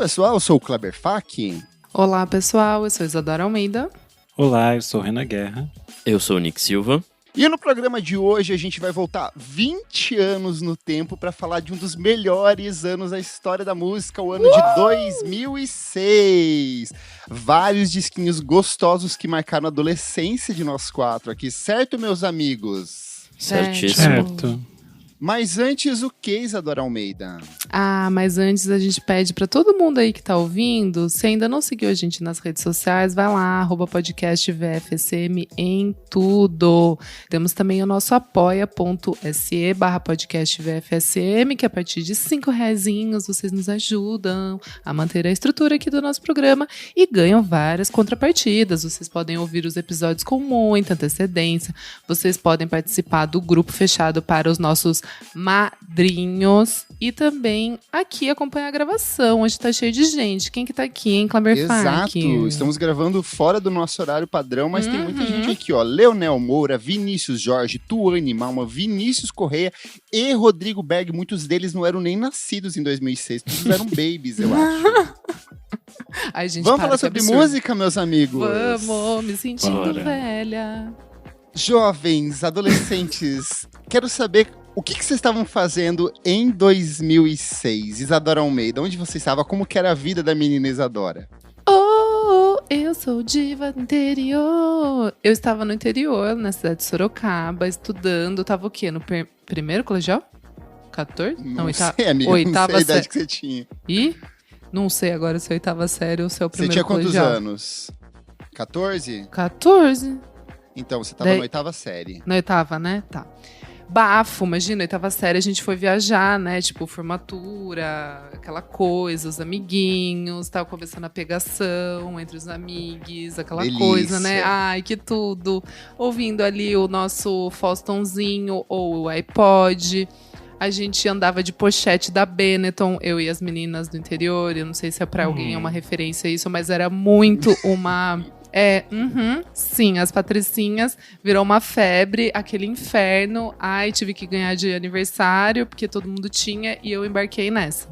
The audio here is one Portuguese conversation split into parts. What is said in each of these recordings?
pessoal, eu sou o Kleber Fak. Olá, pessoal, eu sou Isadora Almeida. Olá, eu sou o Renan Guerra. Eu sou o Nick Silva. E no programa de hoje a gente vai voltar 20 anos no tempo para falar de um dos melhores anos da história da música, o ano de 2006. Vários disquinhos gostosos que marcaram a adolescência de nós quatro aqui, certo, meus amigos? Certíssimo. Certo. Mas antes, o que, Isadora Almeida? Mas antes a gente pede pra todo mundo aí que tá ouvindo, se ainda não seguiu a gente nas redes sociais, vai lá, @podcast VFSM em tudo. Temos também o nosso apoia.se/podcast VFSM, que a partir de R$5 vocês nos ajudam a manter a estrutura aqui do nosso programa e ganham várias contrapartidas. Vocês podem ouvir os episódios com muita antecedência, vocês podem participar do grupo fechado para os nossos madrinhos e também aqui acompanhar a gravação. Hoje tá cheio de gente. Quem que tá aqui, hein, Kleber Fak? Exato, estamos gravando fora do nosso horário padrão, mas tem muita gente aqui, ó. Leonel Moura, Vinícius Jorge, Tuane Malma, Vinícius Correia e Rodrigo Berg. Muitos deles não eram nem nascidos em 2006, todos eram babies, eu acho. Ai, gente, Vamos falar sobre música, meus amigos? Vamos, me sentindo Bora. velha. Jovens, adolescentes, quero saber o que vocês estavam fazendo em 2006. Isadora Almeida, onde você estava? Como que era a vida da menina Isadora? Oh, eu sou diva do interior. Eu estava no interior, na cidade de Sorocaba, estudando. Tava o quê? No primeiro colegial? 14? Não sei, amiga, não oitava sei a idade série. que você tinha. Ih, não sei agora se é oitava série ou se é o Você primeiro tinha quantos colegial. anos? 14? 14. Então, você estava Daí- na oitava série. Na oitava, né? Tá. Bafo, imagina, oitava série, a gente foi viajar, né? Tipo, formatura, aquela coisa, os amiguinhos, tava começando a pegação entre os amigos, aquela Delícia. coisa, né? Ai, que tudo. Ouvindo ali o nosso Faustãozinho ou o iPod. A gente andava de pochete da Benetton, eu e as meninas do interior. Eu não sei se é pra alguém é uma referência isso, mas era muito uma... sim, as patricinhas virou uma febre, aquele inferno. Ai, tive que ganhar de aniversário, porque todo mundo tinha, e eu embarquei nessa.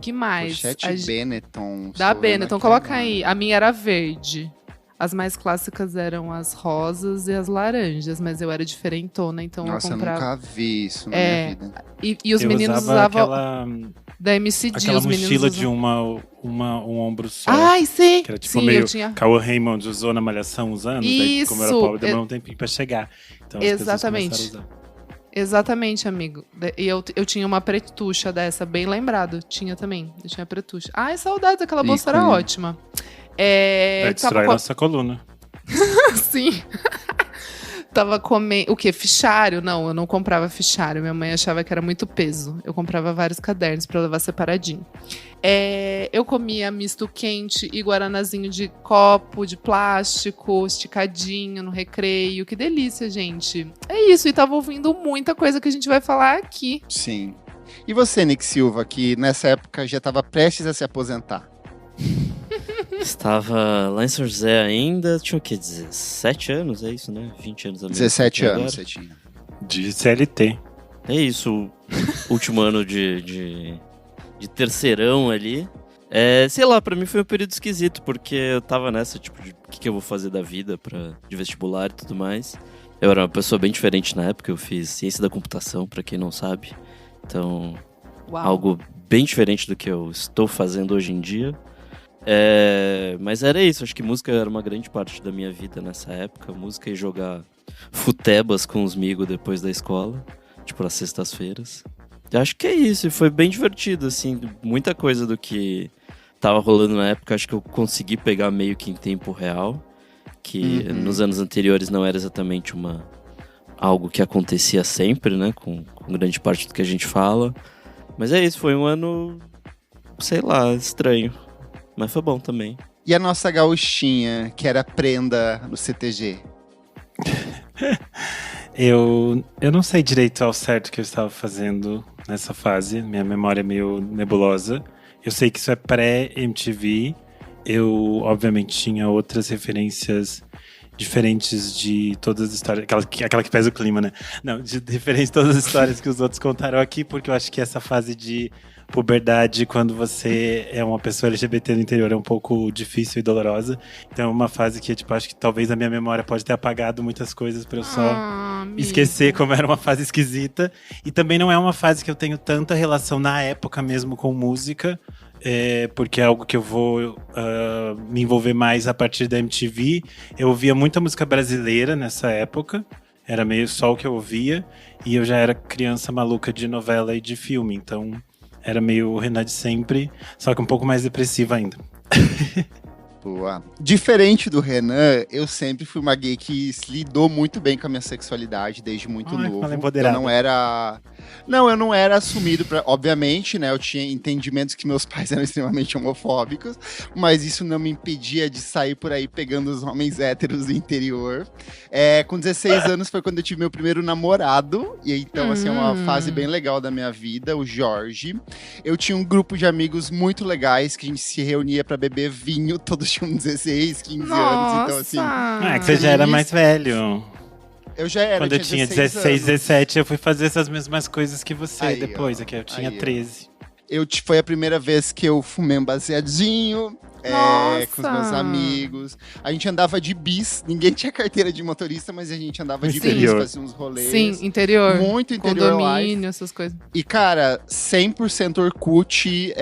Que mais? Pochete Benetton. Da estou vendo Benetton, aqui coloca agora. aí. A minha era verde. As mais clássicas eram as rosas e as laranjas, mas eu era diferentona, então Nossa, eu eu comprava. nunca vi isso na É, minha vida. E os Eu meninos usava usavam da MCD. aquela os meninos mochila usavam... de um ombro só. Ai, sim! Que era tipo Sim, meio eu tinha... Cauã Raymond usou na Malhação uns anos. Daí, como eu era Isso, pobre, demorou um tempinho pra chegar. Então as pessoas Exatamente. começaram a usar. Exatamente, amigo. E eu tinha uma pretucha dessa, bem lembrado. Tinha também. Eu tinha pretucha. Ai, saudades, aquela bolsa era Ícone. ótima. Vai destrói nossa coluna. Sim. Tava comendo. O quê? Fichário? Não, eu não comprava fichário. Minha mãe achava que era muito peso. Eu comprava vários cadernos pra levar separadinho. Eu comia misto quente e guaranazinho de copo, de plástico, esticadinho no recreio. Que delícia, gente. É isso. E tava ouvindo muita coisa que a gente vai falar aqui. Sim. E você, Nick Silva, que nessa época já estava prestes a se aposentar? Estava lá em São José ainda, tinha o quê? 17 anos, é isso, né? 20 anos a menos. 17 Agora. anos você tinha. De CLT. É isso, o último ano de terceirão ali. Sei lá, pra mim foi um período esquisito, porque eu tava nessa, tipo, de o que eu vou fazer da vida de vestibular e tudo mais. Eu era uma pessoa bem diferente na época, eu fiz ciência da computação, pra quem não sabe. Então, Uau. algo bem diferente do que eu estou fazendo hoje em dia. Mas era isso, acho que música era uma grande parte da minha vida nessa época. Música e jogar futebas com os amigos depois da escola, tipo às sextas-feiras. Eu acho que é isso, e foi bem divertido, assim, muita coisa do que tava rolando na época, acho que eu consegui pegar meio que em tempo real, que nos anos anteriores não era exatamente algo que acontecia sempre, né, com grande parte do que a gente fala. Mas é isso, foi um ano, sei lá, estranho. Mas foi bom também. E a nossa gauchinha, que era prenda no CTG? Eu não sei direito ao certo o que eu estava fazendo nessa fase. Minha memória é meio nebulosa. Eu sei que isso é pré-MTV. Eu, obviamente, tinha outras referências diferentes de todas as histórias. Aquela que pesa o clima, né? Não, diferentes de todas as histórias que os outros contaram aqui, porque eu acho que essa fase de puberdade, quando você é uma pessoa LGBT no interior, é um pouco difícil e dolorosa. Então é uma fase que, tipo, acho que talvez a minha memória pode ter apagado muitas coisas pra eu só esquecer como era uma fase esquisita. E também não é uma fase que eu tenho tanta relação na época mesmo com música, porque é algo que eu vou me envolver mais a partir da MTV. Eu ouvia muita música brasileira nessa época, era meio só o que eu ouvia, e eu já era criança maluca de novela e de filme, então era meio o Renan de sempre, só que um pouco mais depressiva ainda. Boa. Diferente do Renan, eu sempre fui uma gay que lidou muito bem com a minha sexualidade desde muito novo. Eu não era... Não, eu não era assumido, obviamente, né? Eu tinha entendimentos que meus pais eram extremamente homofóbicos, mas isso não me impedia de sair por aí pegando os homens héteros do interior. Com 16 anos foi quando eu tive meu primeiro namorado, e então, assim, é uma fase bem legal da minha vida, o Jorge. Eu tinha um grupo de amigos muito legais, que a gente se reunia pra beber vinho, todos tinham 16, 15 anos, então assim... É que você já era mais velho. Eu já era. Quando eu tinha 16, 17, eu fui fazer essas mesmas coisas que você aí, depois. Aqui eu tinha 13. Foi a primeira vez que eu fumei um baseadinho. Com os meus amigos. A gente andava de bis. Ninguém tinha carteira de motorista, mas a gente andava de bis, fazia uns rolês. Sim, interior. Muito interior. Condomínio, essas coisas. E, cara, 100% Orkut,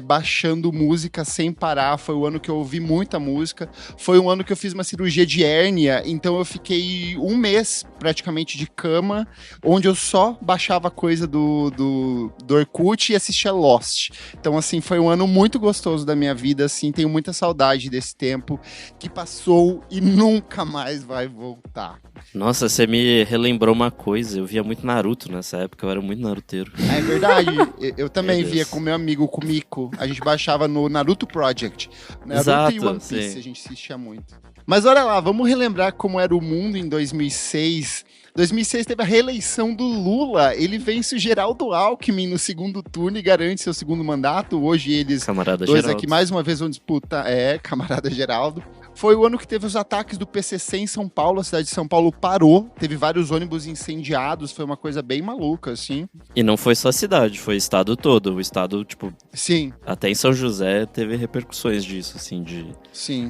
baixando música sem parar. Foi o ano que eu ouvi muita música. Foi um ano que eu fiz uma cirurgia de hérnia. Então eu fiquei um mês, praticamente, de cama, onde eu só baixava coisa do Orkut e assistia Lost. Então, assim, foi um ano muito gostoso da minha vida, assim. Tenho muita saudade desse tempo que passou e nunca mais vai voltar. Nossa, você me relembrou uma coisa. Eu via muito Naruto nessa época, eu era muito naruteiro. É verdade. Eu também via com meu amigo, com o Miko. A gente baixava no Naruto Project. Naruto Exato, e One Piece, sim. A gente assistia muito. Mas olha lá, vamos relembrar como era o mundo em 2006. 2006 teve a reeleição do Lula. Ele vence o Geraldo Alckmin no segundo turno e garante seu segundo mandato. Hoje eles Camarada dois Geraldo. aqui mais uma vez vão disputar. Camarada Geraldo. Foi o ano que teve os ataques do PCC em São Paulo. A cidade de São Paulo parou. Teve vários ônibus incendiados. Foi uma coisa bem maluca, assim. E não foi só a cidade, foi o estado todo. O estado, tipo... Sim. Até em São José teve repercussões disso, assim, de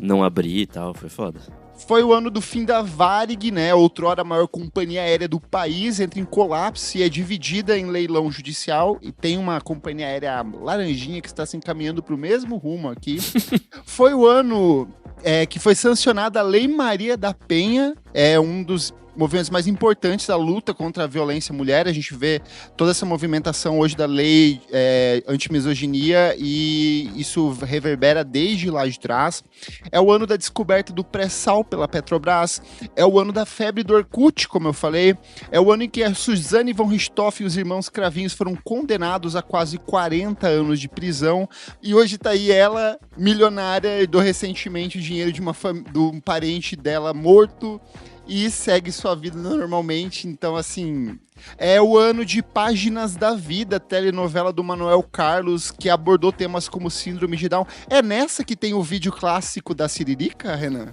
não abrir e tal. Foi foda. Foi o ano do fim da Varig, né? Outrora a maior companhia aérea do país, entra em colapso e é dividida em leilão judicial. E tem uma companhia aérea laranjinha que está se encaminhando para o mesmo rumo aqui. Foi o ano que foi sancionada a Lei Maria da Penha, um dos movimentos mais importantes da luta contra a violência à mulher. A gente vê toda essa movimentação hoje da lei antimisoginia e isso reverbera desde lá de trás. É o ano da descoberta do pré-sal pela Petrobras. É o ano da febre do Orkut, como eu falei. É o ano em que a Suzane von Richthofen e os irmãos Cravinhos foram condenados a quase 40 anos de prisão. E hoje tá aí ela, milionária, herdou recentemente o dinheiro de um parente dela morto e segue sua vida normalmente. Então, assim, é o ano de Páginas da Vida, telenovela do Manuel Carlos, que abordou temas como síndrome de Down. É nessa que tem o vídeo clássico da Siririca, Renan?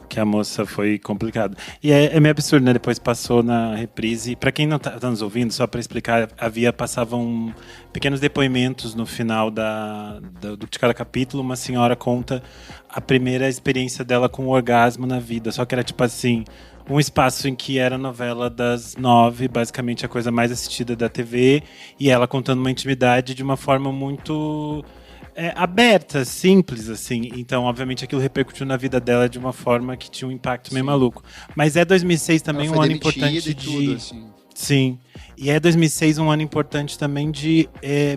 Que a moça foi complicado. E é meio absurdo, né? Depois passou na reprise. Pra quem não tá nos ouvindo, só pra explicar, passavam pequenos depoimentos no final de cada capítulo. Uma senhora conta a primeira experiência dela com o orgasmo na vida. Só que era tipo assim, um espaço em que era novela das 9, basicamente a coisa mais assistida da TV. E ela contando uma intimidade de uma forma muito... aberta, simples, assim. Então, obviamente, aquilo repercutiu na vida dela de uma forma que tinha um impacto meio maluco. Mas 2006 também um ano importante de... Tudo, assim. Sim. E 2006 um ano importante também de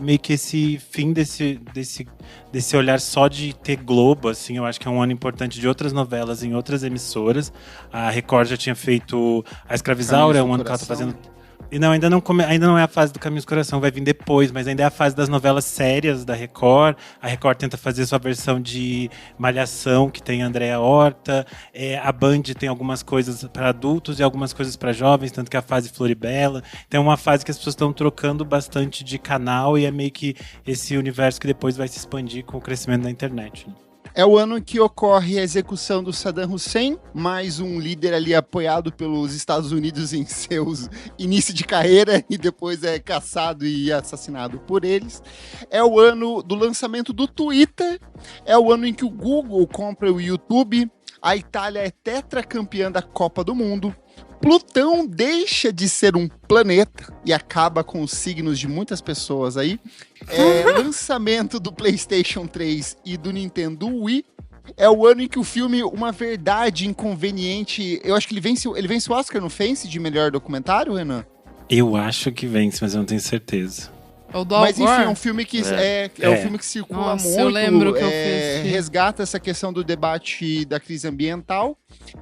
meio que esse fim desse olhar só de ter Globo, assim. Eu acho que é um ano importante de outras novelas em outras emissoras. A Record já tinha feito A Escravizaura, é um ano que ela tá fazendo... E não, ainda não é a fase do Caminhos do Coração, vai vir depois, mas ainda é a fase das novelas sérias da Record. A Record tenta fazer sua versão de Malhação, que tem a Andréa Horta. A Band tem algumas coisas para adultos e algumas coisas para jovens, tanto que é a fase Floribela. Então é uma fase que as pessoas estão trocando bastante de canal e é meio que esse universo que depois vai se expandir com o crescimento da internet, né? É o ano que ocorre a execução do Saddam Hussein, mais um líder ali apoiado pelos Estados Unidos em seus início de carreira e depois é caçado e assassinado por eles. É o ano do lançamento do Twitter, é o ano em que o Google compra o YouTube, a Itália é tetracampeã da Copa do Mundo, Plutão deixa de ser um planeta e acaba com os signos de muitas pessoas aí. Lançamento do PlayStation 3 e do Nintendo Wii. É o ano em que o filme Uma Verdade Inconveniente... Eu acho que ele vence o Oscar, não vence, de melhor documentário, Renan? Eu acho que vence, mas eu não tenho certeza. Mas enfim, é um filme que um filme que circula. Nossa, muito, eu lembro que eu fiz. resgata essa questão do debate da crise ambiental.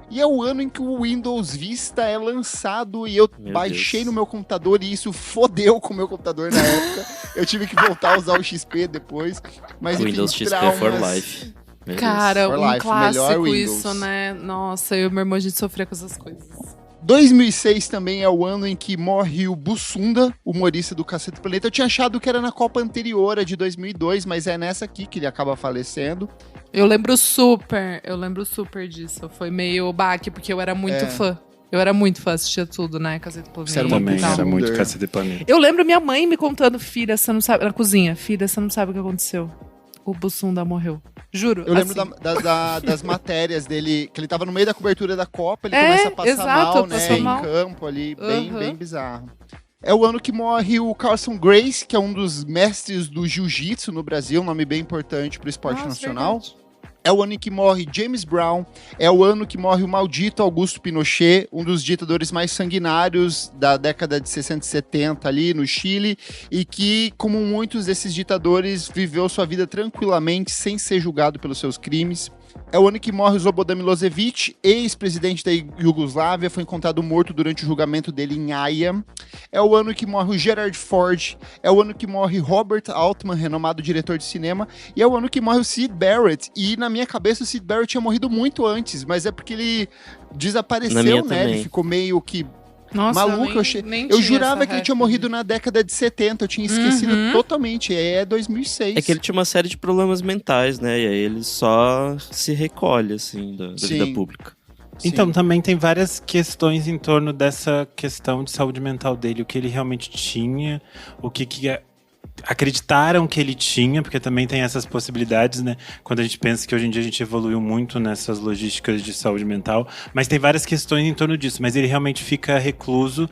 E é o ano em que o Windows Vista é lançado e eu baixei no meu computador e isso fodeu com o meu computador na época. Eu tive que voltar a usar o XP depois. Mas enfim, Windows XP for life. Cara, For um life, clássico melhor isso, Windows. né? Nossa, eu e meu irmão, a gente sofria com essas coisas. 2006 também é o ano em que morre o Bussunda, humorista do Cacete do Planeta. Eu tinha achado que era na Copa anterior, a de 2002, mas é nessa aqui que ele acaba falecendo. Eu lembro super disso. Foi meio baque, porque eu era muito fã. Eu era muito fã, assistia tudo, né? Cacete do Planeta. Você era uma Também Não. era muito Wonder. Cacete do Planeta. Eu lembro minha mãe me contando, filha, você não sabe... Na cozinha, filha, você não sabe o que aconteceu. O Bussunda morreu. Juro. Eu lembro assim. das matérias dele, que ele tava no meio da cobertura da Copa, ele começa a passar exato, mal, né, passou em mal. campo ali, Uhum. bem bizarro. É o ano que morre o Carlson Gracie, que é um dos mestres do jiu-jitsu no Brasil, um nome bem importante pro esporte Nossa, nacional. verdade. É o ano em que morre James Brown, é o ano que morre o maldito Augusto Pinochet, um dos ditadores mais sanguinários da década de 60 e 70 ali no Chile, e que, como muitos desses ditadores, viveu sua vida tranquilamente, sem ser julgado pelos seus crimes. É o ano que morre o Slobodan Milosevic, ex-presidente da Iugoslávia, foi encontrado morto durante o julgamento dele em Haia. É o ano que morre o Gerard Ford, é o ano que morre Robert Altman, renomado diretor de cinema, e é o ano que morre o Syd Barrett. E na minha cabeça o Syd Barrett tinha morrido muito antes, mas é porque ele desapareceu, Na minha né? também. Ele ficou meio que Nossa, maluco. nem Eu tinha jurava essa que ele tinha ref. morrido na década de 70, eu tinha esquecido totalmente, é 2006. É que ele tinha uma série de problemas mentais, né? E aí ele só se recolhe, assim, da vida Sim. pública. Sim. Então, também tem várias questões em torno dessa questão de saúde mental dele, o que ele realmente tinha, o que acreditaram que ele tinha, porque também tem essas possibilidades, né? Quando a gente pensa que hoje em dia a gente evoluiu muito nessas logísticas de saúde mental, mas tem várias questões em torno disso, mas ele realmente fica recluso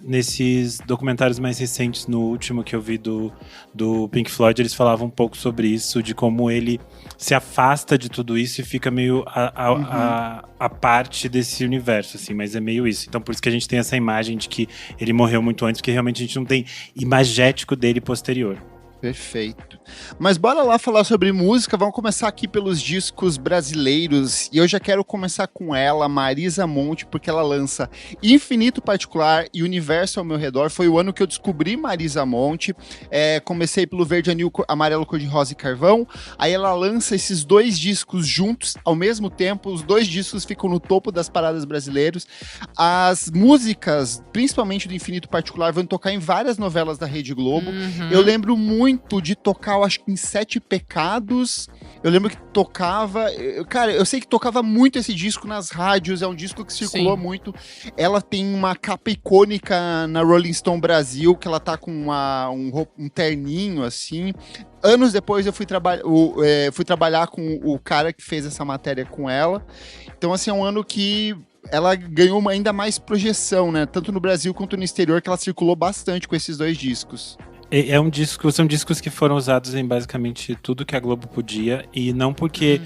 nesses documentários mais recentes, no último que eu vi do Pink Floyd, eles falavam um pouco sobre isso, de como ele se afasta de tudo isso e fica meio a parte desse universo, assim, mas é meio isso. Então por isso que a gente tem essa imagem de que ele morreu muito antes, porque realmente a gente não tem imagético dele posterior. Perfeito. Mas bora lá falar sobre música. Vamos começar aqui pelos discos brasileiros. E eu já quero começar com ela, Marisa Monte, porque ela lança Infinito Particular e Universo ao Meu Redor. Foi o ano que eu descobri Marisa Monte. Comecei pelo Verde, Anil, Amarelo, Cor de Rosa e Carvão. Aí ela lança esses dois discos juntos, ao mesmo tempo. Os dois discos ficam no topo das paradas brasileiras. As músicas, principalmente do Infinito Particular, vão tocar em várias novelas da Rede Globo. Eu lembro muito de tocar, eu acho que em Sete Pecados. Eu lembro que tocava... Cara, eu sei que tocava muito esse disco nas rádios. É um disco que circulou muito. Ela tem uma capa icônica na Rolling Stone Brasil, que ela tá com um terninho, assim. Anos depois eu fui trabalhar com o cara que fez essa matéria com ela. Então, assim, é um ano que ela ganhou ainda mais projeção, né? Tanto no Brasil quanto no exterior, que ela circulou bastante com esses dois discos. São discos que foram usados em basicamente tudo que a Globo podia, e não porque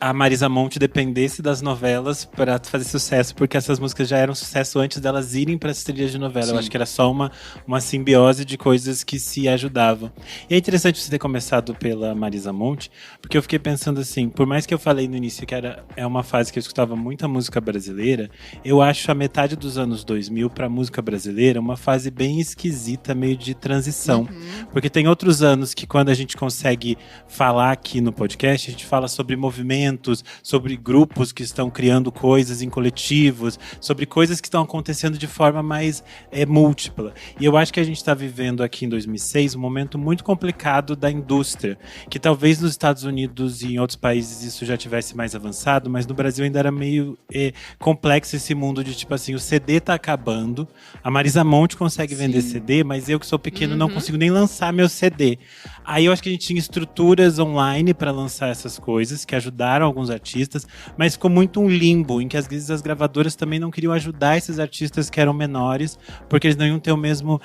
a Marisa Monte dependesse das novelas para fazer sucesso, porque essas músicas já eram sucesso antes delas irem para as trilhas de novela. Sim. Eu acho que era só uma simbiose de coisas que se ajudavam. E é interessante você ter começado pela Marisa Monte, porque eu fiquei pensando assim, por mais que eu falei no início que é uma fase que eu escutava muita música brasileira, eu acho a metade dos anos 2000 para música brasileira uma fase bem esquisita, meio de transição. Porque tem outros anos que quando a gente consegue falar aqui no podcast, a gente fala sobre movimento, movimentos, sobre grupos que estão criando coisas em coletivos, sobre coisas que estão acontecendo de forma mais múltipla. E eu acho que a gente está vivendo aqui em 2006 um momento muito complicado da indústria, que talvez nos Estados Unidos e em outros países isso já tivesse mais avançado, mas no Brasil ainda era meio complexo esse mundo de tipo assim, o CD tá acabando, a Marisa Monte consegue vender CD, mas eu que sou pequeno não consigo nem lançar meu CD. Aí eu acho que a gente tinha estruturas online para lançar essas coisas, que ajudaram alguns artistas, mas ficou muito um limbo, em que às vezes as gravadoras também não queriam ajudar esses artistas que eram menores, porque eles não iam ter o mesmo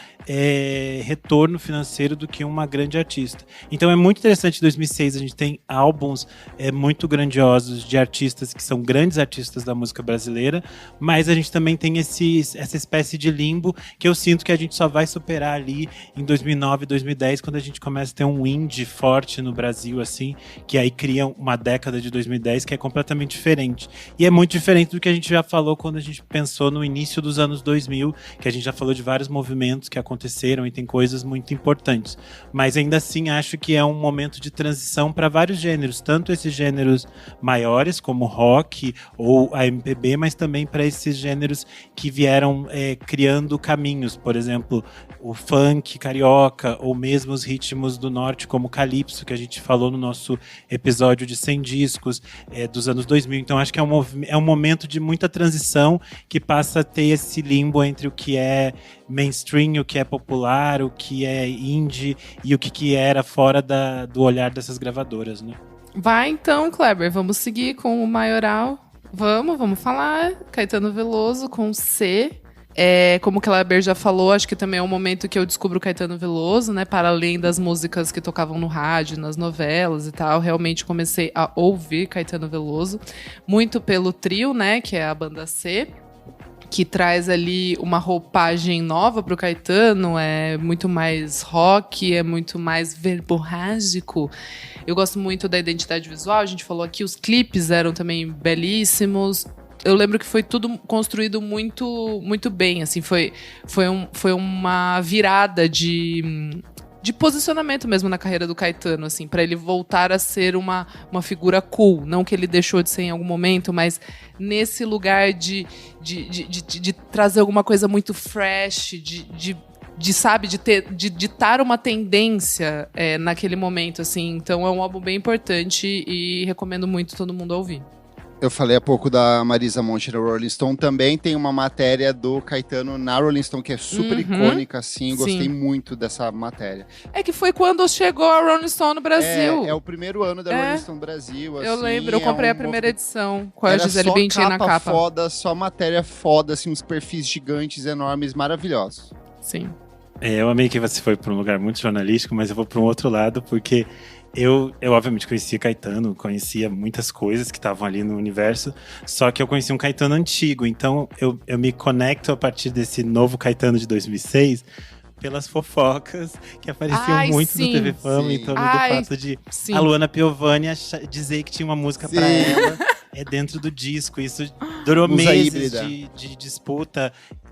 retorno financeiro do que uma grande artista. Então é muito interessante, em 2006 a gente tem álbuns muito grandiosos de artistas que são grandes artistas da música brasileira, mas a gente também tem essa espécie de limbo que eu sinto que a gente só vai superar ali em 2009, 2010, quando a gente começa a ter um indie forte no Brasil, assim, que aí cria uma década de 2010 que é completamente diferente. E é muito diferente do que a gente já falou quando a gente pensou no início dos anos 2000, que a gente já falou de vários movimentos que aconteceram e tem coisas muito importantes. Mas ainda assim acho que é um momento de transição para vários gêneros, tanto esses gêneros maiores, como rock ou a MPB, mas também para esses gêneros que vieram criando caminhos, por exemplo, o funk carioca, ou mesmo os ritmos do norte, como o calypso, que a gente falou no nosso episódio de 100 discos dos anos 2000. Então acho que é um momento de muita transição que passa a ter esse limbo entre o que é mainstream, o que é popular, o que é indie e o que era fora do olhar dessas gravadoras, né? Vai então, Kleber, vamos seguir com o maioral. Vamos falar. Caetano Veloso com C. Como o Kleber já falou, acho que também é um momento que eu descubro Caetano Veloso, né? Para além das músicas que tocavam no rádio, nas novelas e tal, realmente comecei a ouvir Caetano Veloso. Muito pelo trio, né? Que é a banda C, que traz ali uma roupagem nova pro Caetano, é muito mais rock, é muito mais verborrágico. Eu gosto muito da identidade visual, a gente falou aqui, os clipes eram também belíssimos. Eu lembro que foi tudo construído muito, muito bem, assim, foi uma virada de posicionamento mesmo na carreira do Caetano, assim, para ele voltar a ser uma figura cool. Não que ele deixou de ser em algum momento, mas nesse lugar de trazer alguma coisa muito fresh, de ditar uma tendência naquele momento, assim. Então é um álbum bem importante e recomendo muito todo mundo ouvir. Eu falei há pouco da Marisa Monte da Rolling Stone, também tem uma matéria do Caetano na Rolling Stone que é super icônica, assim, gostei muito dessa matéria. É que foi quando chegou a Rolling Stone no Brasil. É o primeiro ano da Rolling Stone Brasil, assim. Eu lembro, eu comprei a primeira edição com a Gisele Bündchen na capa. Foda, só matéria foda, assim, uns perfis gigantes, enormes, maravilhosos. Sim. Eu amei que você foi para um lugar muito jornalístico, mas eu vou para um outro lado, porque eu obviamente conhecia Caetano, conhecia muitas coisas que estavam ali no universo, só que eu conhecia um Caetano antigo, então eu me conecto a partir desse novo Caetano de 2006 pelas fofocas que apareciam muito no TV Fama, em torno do fato de a Luana Piovani dizer que tinha uma música para ela dentro do disco. Isso durou meses de disputa.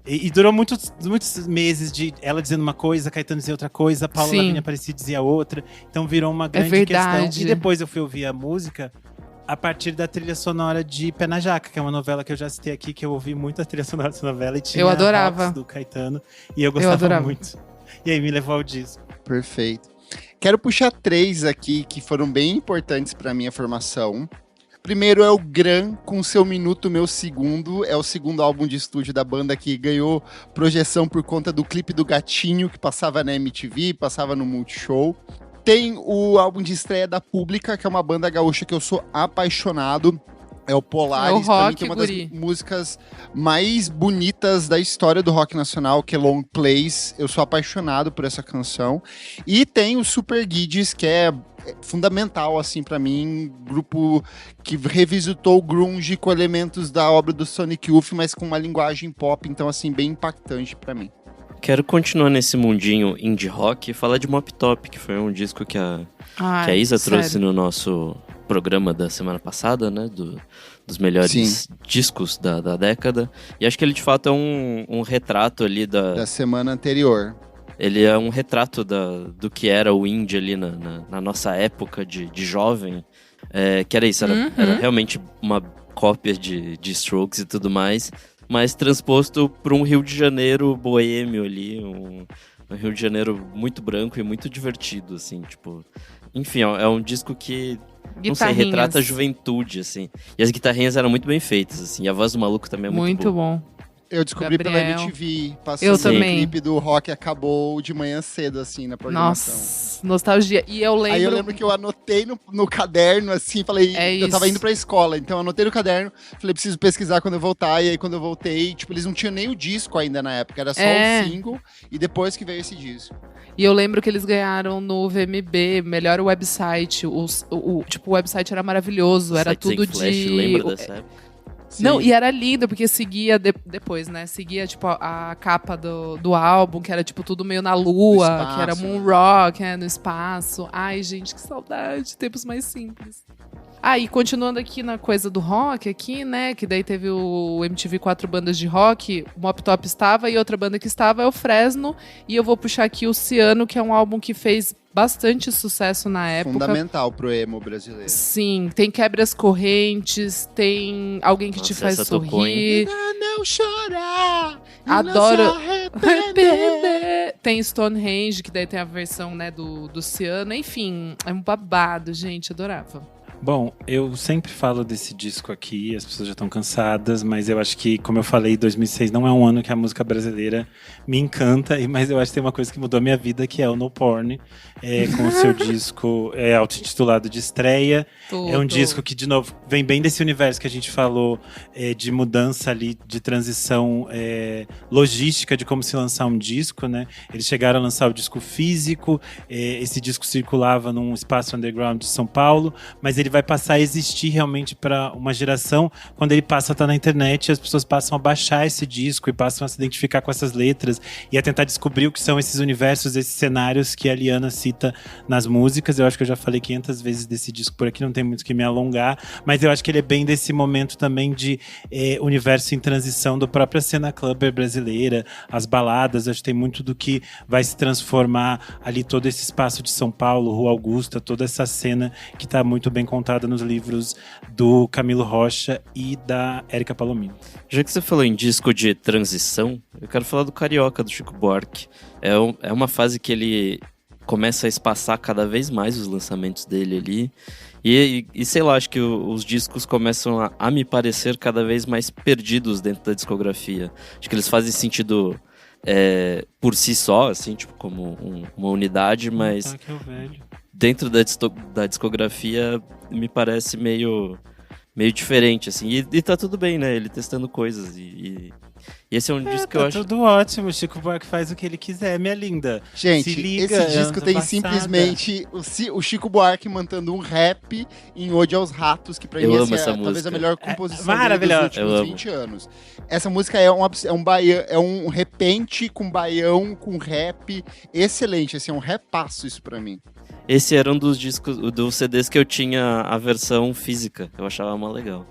E durou muitos meses de ela dizendo uma coisa, Caetano dizia outra coisa, a Paula Lavigne aparecia e dizia outra. Então virou uma grande questão. E depois eu fui ouvir a música a partir da trilha sonora de Pé na Jaca, que é uma novela que eu já citei aqui, que eu ouvi muito a trilha sonora dessa novela. E tinha eu adorava. do Caetano. E eu gostava muito. E aí me levou ao disco. Perfeito. Quero puxar 3 aqui que foram bem importantes para minha formação. Primeiro é o Gran, com Seu Minuto, Meu Segundo. É o segundo álbum de estúdio da banda que ganhou projeção por conta do clipe do Gatinho, que passava na MTV, passava no Multishow. Tem o álbum de estreia da Pública, que é uma banda gaúcha que eu sou apaixonado. É o Polaris, pra mim, que é uma das músicas mais bonitas da história do rock nacional, que é Long Plays. Eu sou apaixonado por essa canção. E tem o Super Guides, que é fundamental, assim, pra mim, grupo que revisitou o grunge com elementos da obra do Sonic Youth, mas com uma linguagem pop, então, assim, bem impactante pra mim. Quero continuar nesse mundinho indie rock e falar de Mop Top, que foi um disco que a Isa trouxe no nosso programa da semana passada, né, dos melhores discos da década. E acho que ele, de fato, é um retrato ali da semana anterior. Ele é um retrato do que era o indie ali na nossa época de jovem. Que era isso, era realmente uma cópia de Strokes e tudo mais, mas transposto para um Rio de Janeiro boêmio ali, um Rio de Janeiro muito branco e muito divertido, assim, tipo... Enfim, é um disco que, não sei, retrata a juventude, assim. E as guitarrinhas eram muito bem feitas, assim, e a voz do maluco também é muito boa. Muito bom. Eu descobri pela MTV, passou Eu também. clipe do Rock Acabou de manhã cedo, assim, na programação. Nossa, nostalgia. E eu lembro... Aí eu lembro que eu anotei no caderno, assim, falei... eu tava indo pra escola, então eu anotei no caderno, falei, preciso pesquisar quando eu voltar, e aí quando eu voltei, tipo, eles não tinham nem o disco ainda na época, era só o single, e depois que veio esse disco. E eu lembro que eles ganharam no VMB, melhor website, tipo, o website era maravilhoso, era tudo Flash, lembra dessa época? Sim. Não, e era lindo, porque seguia depois, né? Seguia, tipo, a capa do álbum, que era, tipo, tudo meio na lua, espaço, que era moon rock, no espaço. Ai, gente, que saudade, tempos mais simples. E continuando aqui na coisa do rock, aqui, né? Que daí teve o MTV 4 bandas de rock, o Mop Top estava, e outra banda que estava é o Fresno. E eu vou puxar aqui o Ciano, que é um álbum que fez bastante sucesso na época. Fundamental pro emo brasileiro. Sim, tem Quebra as Correntes, tem Alguém que te faz sorrir. Não chorar. Adoro. Arrepender. Tem Stonehenge, que daí tem a versão, né, do Ciano. Enfim, é um babado, gente, adorava. Bom, eu sempre falo desse disco aqui, as pessoas já estão cansadas, mas eu acho que, como eu falei, 2006 não é um ano que a música brasileira me encanta, mas eu acho que tem uma coisa que mudou a minha vida, que é o No Porn, com o seu disco auto-intitulado de estreia. É um disco que, de novo, vem bem desse universo que a gente falou, de mudança ali, de transição logística de como se lançar um disco, né? Eles chegaram a lançar o disco físico, esse disco circulava num espaço underground de São Paulo, mas ele vai passar a existir realmente para uma geração quando ele passa a estar na internet e as pessoas passam a baixar esse disco e passam a se identificar com essas letras e a tentar descobrir o que são esses universos, esses cenários que a Liana cita nas músicas. Eu acho que eu já falei 500 vezes desse disco por aqui, não tem muito que me alongar, mas eu acho que ele é bem desse momento também de universo em transição da própria cena clubber brasileira, as baladas. Acho que tem muito do que vai se transformar ali, todo esse espaço de São Paulo, Rua Augusta, toda essa cena que está muito bem contada nos livros do Camilo Rocha e da Érica Palomino. Já que você falou em disco de transição, eu quero falar do Carioca, do Chico Buarque. É uma fase que ele começa a espaçar cada vez mais os lançamentos dele ali. E sei lá, acho que os discos começam a me parecer cada vez mais perdidos dentro da discografia. Acho que eles fazem sentido por si só, assim, tipo, como uma unidade, mas que é o velho. Dentro da discografia me parece meio diferente, assim. E tá tudo bem, né? Ele testando coisas. E esse é um disco que eu acho... Tá tudo ótimo. O Chico Buarque faz o que ele quiser, minha linda. Gente, se liga, esse disco tem simplesmente o Chico Buarque mantendo um rap em Ode aos Ratos, que pra mim talvez a melhor composição dele dos últimos 20 anos. Essa música é um repente com baião, com rap excelente, assim, é um repasso isso pra mim. Esse era um dos discos, dos CDs que eu tinha a versão física. Eu achava mó legal.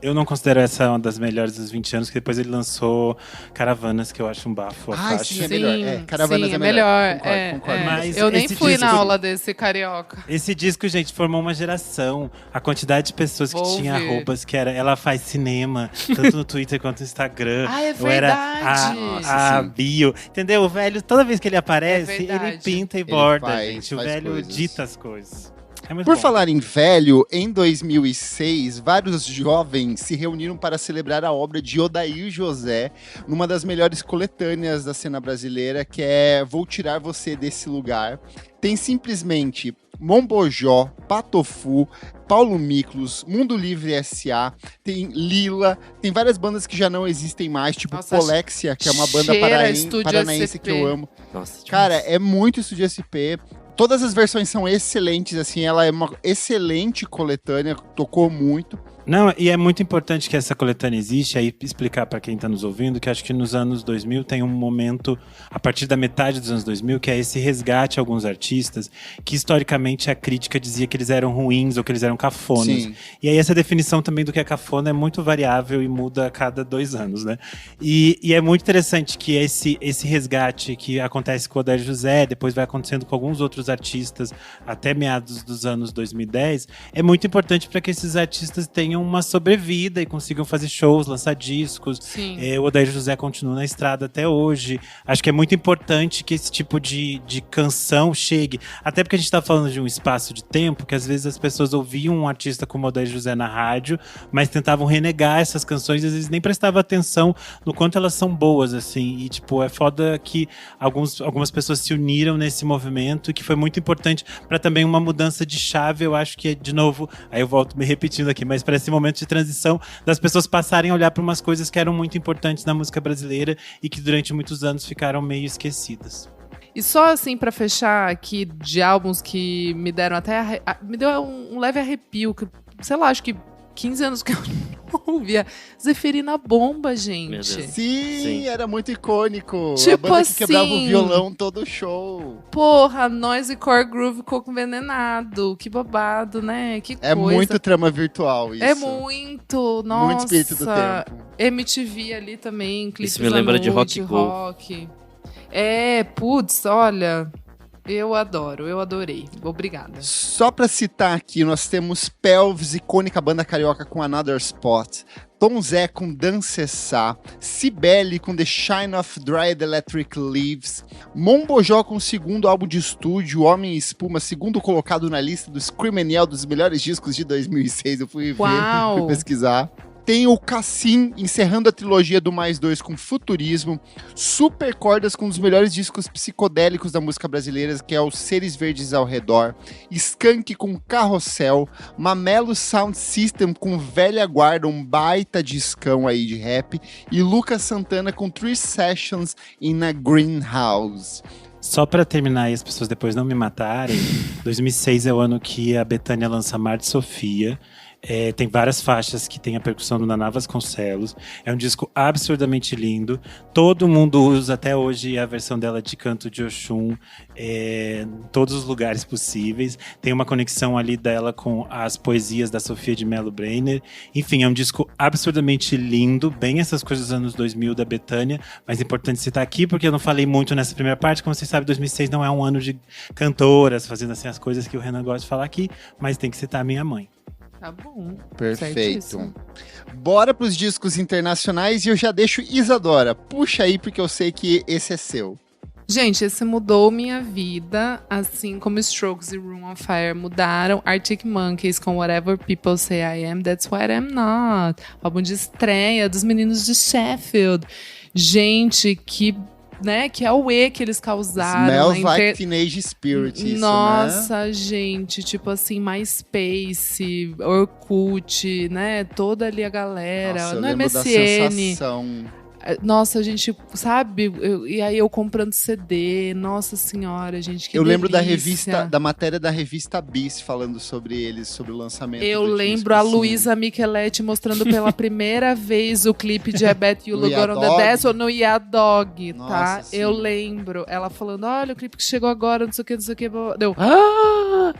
Eu não considero essa uma das melhores dos 20 anos, que depois ele lançou Caravanas, que eu acho um bafo. Sim, é melhor. Caravanas é melhor. Concordo. Mas eu nem fui na aula desse carioca. Esse disco, gente, formou uma geração. A quantidade de pessoas que tinha arrobas, que era ela faz cinema, tanto no Twitter quanto no Instagram. É verdade. Era a bio. Entendeu? O velho, toda vez que ele aparece, ele pinta e borda, gente. O velho coisas. Dita as coisas. Por falar em velho, em 2006, vários jovens se reuniram para celebrar a obra de Odair José, numa das melhores coletâneas da cena brasileira, que é Vou Tirar Você Desse Lugar. Tem simplesmente Mombojó, Patofu, Paulo Miklos, Mundo Livre S.A., tem Lila, tem várias bandas que já não existem mais, tipo Polexia, que é uma banda paranaense que eu amo. Nossa, cara, é muito Estúdio SP. Todas as versões são excelentes, assim, ela é uma excelente coletânea, tocou muito. Não, e é muito importante que essa coletânea existe, aí explicar para quem está nos ouvindo, que acho que nos anos 2000 tem um momento, a partir da metade dos anos 2000, que é esse resgate a alguns artistas, que historicamente a crítica dizia que eles eram ruins ou que eles eram cafonas. Sim. E aí essa definição também do que é cafona é muito variável e muda a cada 2 anos, né? E é muito interessante que esse resgate que acontece com o Odair José, depois vai acontecendo com alguns outros artistas até meados dos anos 2010, é muito importante para que esses artistas tenham uma sobrevida e consigam fazer shows, lançar discos. Sim. O Odair José continua na estrada até hoje. Acho que é muito importante que esse tipo de canção chegue. Até porque a gente está falando de um espaço de tempo que às vezes as pessoas ouviam um artista como o Odair José na rádio, mas tentavam renegar essas canções e às vezes nem prestavam atenção no quanto elas são boas, assim. E, tipo, é foda que algumas pessoas se uniram nesse movimento e que foi muito importante para também uma mudança de chave. Eu acho que, de novo, aí eu volto me repetindo aqui, mas para esse momento de transição das pessoas passarem a olhar para umas coisas que eram muito importantes na música brasileira e que durante muitos anos ficaram meio esquecidas. E só assim, pra fechar aqui, de álbuns que me deram até... me deu um leve arrepio, que, sei lá, acho que 15 anos que eu não ouvia. Zeferina Bomba, gente. Meu Deus. Sim, era muito icônico. Tipo a banda assim, que quebrava o violão todo show. Porra, Noise Core Groove Coco Envenenado. Que babado, né? Que É coisa. muito trama virtual isso. É muito, nossa. Muito espírito do tempo. MTV ali também, clipes Isso me lembra à de noite, Rock Go. rock. Putz, olha... Eu adorei. Obrigada. Só pra citar aqui, nós temos Pelvis, icônica banda carioca com Another Spot, Tom Zé com Dancessá, Cibele com The Shine of Dried Electric Leaves, Mombojó com o segundo álbum de estúdio, Homem e Espuma, segundo colocado na lista do Scream and Yell dos melhores discos de 2006. Eu fui ver, fui pesquisar. Tem o Cassim encerrando a trilogia do Mais Dois com Futurismo, Super Cordas com um dos melhores discos psicodélicos da música brasileira, que é o Seres Verdes ao Redor, Skank com Carrossel, Mamelo Sound System com Velha Guarda, um baita discão aí de rap, e Lucas Santana com Three Sessions in a Greenhouse. Só pra terminar e as pessoas depois não me matarem, 2006 é o ano que a Bethânia lança Mar de Sofia. Tem várias faixas que tem a percussão do Naná Vasconcelos. É um disco absurdamente lindo. Todo mundo usa até hoje a versão dela de canto de Oxum em todos os lugares possíveis. Tem uma conexão ali dela com as poesias da Sofia de Mello Brenner. Enfim, é um disco absurdamente lindo. Bem essas coisas dos anos 2000 da Bethânia. Mas é importante citar aqui, porque eu não falei muito nessa primeira parte. Como vocês sabem, 2006 não é um ano de cantoras fazendo assim as coisas que o Renan gosta de falar aqui. Mas tem que citar a minha mãe. Tá bom. Perfeito. Certíssimo. Bora pros discos internacionais e eu já deixo Isadora. Puxa aí, porque eu sei que esse é seu. Gente, esse mudou minha vida, assim como Strokes e Room on Fire mudaram. Arctic Monkeys com Whatever People Say I Am, That's What I'm Not. Álbum de estreia dos meninos de Sheffield. Gente, que auê que eles causaram. Smells Like Teenage Spirit, isso, Nossa, né? gente, tipo assim, MySpace, Orkut, né? Toda ali a galera, Nossa, eu no lembro da MSN. sensação. Nossa, gente, sabe? E aí eu comprando CD, nossa senhora, gente, que Eu lembro da delícia. revista, da matéria da revista Bis falando sobre eles, sobre o lançamento Eu do lembro disco, a assim. Luísa Micheletti mostrando pela primeira vez o clipe de I Bet You No Look on Yeah the Dog? Dance ou no Yeah Dog, tá? Nossa, sim. Eu lembro. Ela falando, olha o clipe que chegou agora, não sei o que, não sei o que. Deu,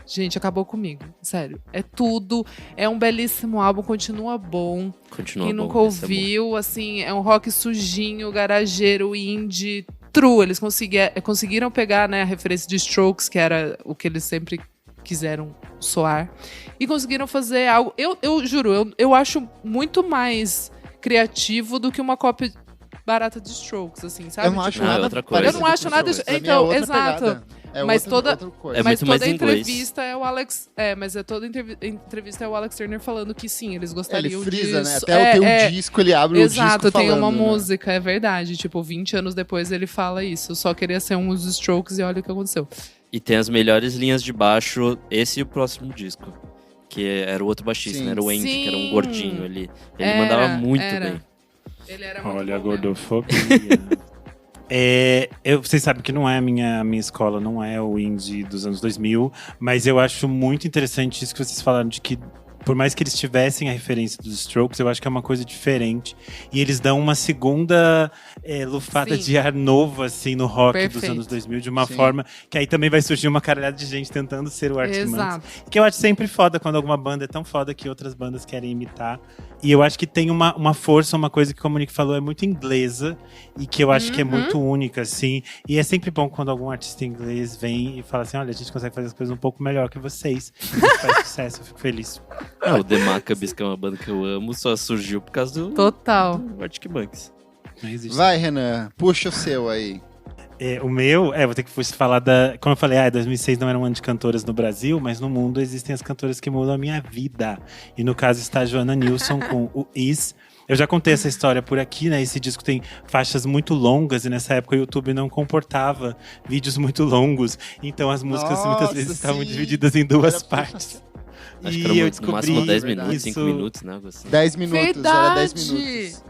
gente, acabou comigo. Sério, é tudo. É um belíssimo álbum, continua bom. Continua Quem bom, nunca esse é bom. ouviu, assim, é um rock sujinho, garageiro, indie, true. Eles conseguiram pegar, né, a referência de Strokes, que era o que eles sempre quiseram soar, e conseguiram fazer algo. Eu juro, eu acho muito mais criativo do que uma cópia barata de Strokes, assim, sabe? Eu não acho Tipo, nada outra coisa. eu não acho nada. Pra mim é Então, outra exato. pegada. É Mas outra coisa. É mas muito mais toda inglês. entrevista é o Alex. Mas toda entrevista é o Alex Turner falando que sim, eles Ele gostariam frisa, disso. né? Até tem um disco, ele abre o disco Exato, tem falando, uma né? música, é verdade. Tipo, 20 anos depois ele fala isso. Eu só queria ser um dos Strokes e olha o que aconteceu. E tem as melhores linhas de baixo, esse e o próximo disco. Que era o outro baixista, Sim. né? Era o Andy, Sim. que era um gordinho ali. Ele Era, mandava muito era. bem. Ele era muito Olha a bom mesmo. gordofobia. Vocês sabem que não é a minha escola, não é o indie dos anos 2000, mas eu acho muito interessante isso que vocês falaram de que por mais que eles tivessem a referência dos Strokes, eu acho que é uma coisa diferente. E eles dão uma segunda lufada Sim. de ar novo, assim, no rock dos Perfeito. anos 2000, de uma Sim. forma que aí também vai surgir uma caralhada de gente tentando ser o Arctic Monkeys. Exato. Que eu acho sempre foda quando alguma banda é tão foda que outras bandas querem imitar. E eu acho que tem uma força, uma coisa que o Monique falou, é muito inglesa e que eu acho que é muito única, assim. E é sempre bom quando algum artista inglês vem e fala assim, olha, a gente consegue fazer as coisas um pouco melhor que vocês. Isso faz sucesso, eu fico feliz. O The Maccabees, que é uma banda que eu amo, só surgiu por causa do Total. Arctic Monkeys. Não existe. Vai, Renan, puxa o seu aí. O meu, vou ter que falar da... Como eu falei, 2006 não era um ano de cantoras no Brasil, mas no mundo existem as cantoras que mudam a minha vida. E no caso está a Johanna Nilsson com o Is. Eu já contei essa história por aqui, né? Esse disco tem faixas muito longas e nessa época o YouTube não comportava vídeos muito longos. Então as músicas muitas Nossa, vezes estavam sim. divididas em duas Era partes. Acho E que era eu no descobri máximo 10 verdade. minutos, 5 isso- minutos, né? Algo assim. 10 minutos, era 10 Verdade! minutos.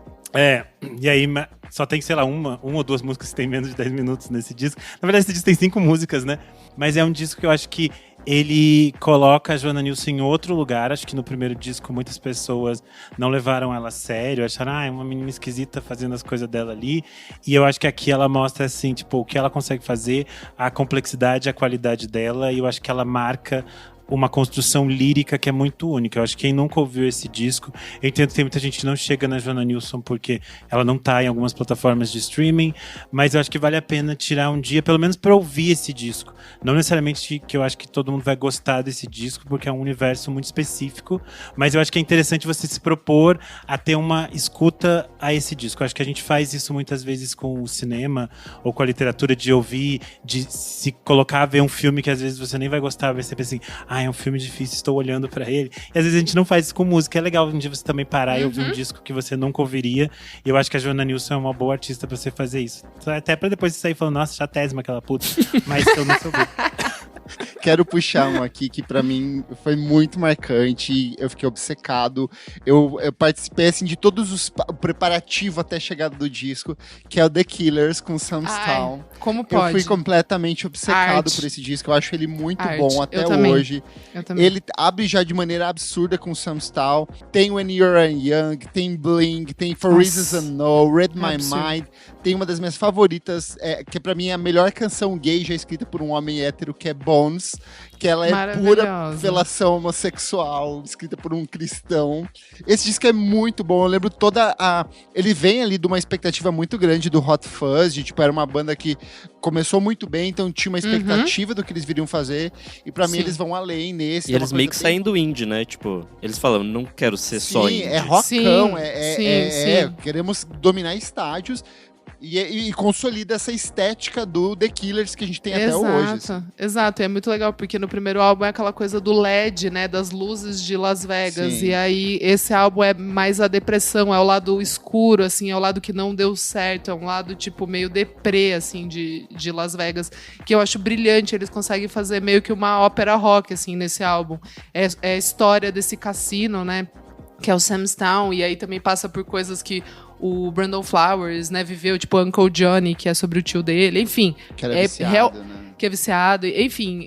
E aí só tem, sei lá, uma ou duas músicas que tem menos de 10 minutos nesse disco. Na verdade, esse disco tem 5 músicas, né? Mas é um disco que eu acho que ele coloca a Johanna Nilsson em outro lugar. Acho que no primeiro disco muitas pessoas não levaram ela a sério, acharam, é uma menina esquisita fazendo as coisas dela ali. E eu acho que aqui ela mostra, assim, tipo, o que ela consegue fazer, a complexidade, a qualidade dela. E eu acho que ela marca uma construção lírica que é muito única. Eu acho que quem nunca ouviu esse disco, eu entendo que tem muita gente que não chega na Johanna Nilsson porque ela não tá em algumas plataformas de streaming, mas eu acho que vale a pena tirar um dia, pelo menos para ouvir esse disco. Não necessariamente que eu acho que todo mundo vai gostar desse disco, porque é um universo muito específico, mas eu acho que é interessante você se propor a ter uma escuta a esse disco. Eu acho que a gente faz isso muitas vezes com o cinema ou com a literatura, de ouvir, de se colocar a ver um filme que às vezes você nem vai gostar, você pensa assim, é um filme difícil, estou olhando pra ele. E às vezes a gente não faz isso com música. É legal um dia você também parar e ouvir um disco que você nunca ouviria. E eu acho que a Johanna Nilsson é uma boa artista pra você fazer isso. Até pra depois você sair falando, nossa, chatésima aquela puta. Mas eu não soube. Quero puxar um aqui que pra mim foi muito marcante. Eu fiquei obcecado. Eu participei assim, de todos o preparativo até a chegada do disco, que é o The Killers com Sam Town. Como Eu pode? fui completamente obcecado Arte. por esse disco. Eu acho ele muito Arte. bom até Eu também. hoje. Eu também. Ele abre já de maneira absurda com Sam Town. Tem When You're Young, tem Bling, tem For Nossa. Reasons Unknown, Read My Absurdo. Mind. Tem uma das minhas favoritas, que pra mim é a melhor canção gay já escrita por um homem hétero, que é Bones. Que ela é pura Maravilhosa. revelação homossexual, escrita por um cristão. Esse disco é muito bom. Eu lembro ele vem ali de uma expectativa muito grande do Hot Fuzz, de, tipo, era uma banda que começou muito bem, então tinha uma expectativa do que eles viriam fazer. E pra mim Sim. eles vão além nesse. E é uma eles coisa meio que bem- saem do indie, né? Tipo, eles falam, não quero ser só Sim, indie. é rockão, Sim, sim. queremos dominar estádios. E consolida essa estética do The Killers que a gente tem até hoje. Assim. Exato, e é muito legal, porque no primeiro álbum é aquela coisa do LED, né, das luzes de Las Vegas, Sim. e aí esse álbum é mais a depressão, é o lado escuro, assim, é o lado que não deu certo, é um lado, tipo, meio deprê, assim, de Las Vegas, que eu acho brilhante, eles conseguem fazer meio que uma ópera rock, assim, nesse álbum. É a história desse cassino, né, que é o Sam's Town, e aí também passa por coisas que o Brandon Flowers, né, viveu, tipo Uncle Johnny, que é sobre o tio dele, enfim, Que era É viciado, né? que é viciado, enfim,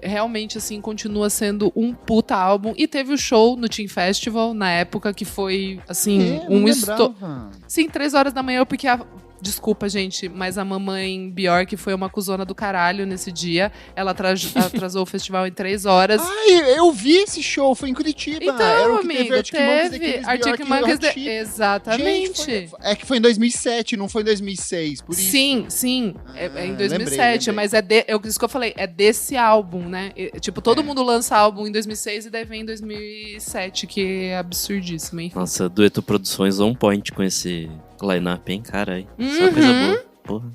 realmente, assim, continua sendo um puta álbum, e teve o show no Teen Festival, na época, que foi, assim, Não um estouro. lembrava. Sim, 3 horas da manhã, porque desculpa, gente, mas a mamãe Bjork foi uma cuzona do caralho nesse dia. Ela atrasou o festival em 3 horas. Ai, eu vi esse show, foi em Curitiba. Então, era o que amigo, Arctic Monkeys, The teve Killers, Arctic Bjork e Monkeys. Hot Chip. Exatamente. Gente, é que foi em 2007, não foi em 2006, por isso. Sim, é em 2007, lembrei. mas isso que eu falei, é desse álbum, né? Tipo, todo mundo lança álbum em 2006 e daí vem em 2007, que é absurdíssimo, enfim. Nossa, Dueto Produções on point com esse line-up, hein? Carai. Só coisa boa. Porra.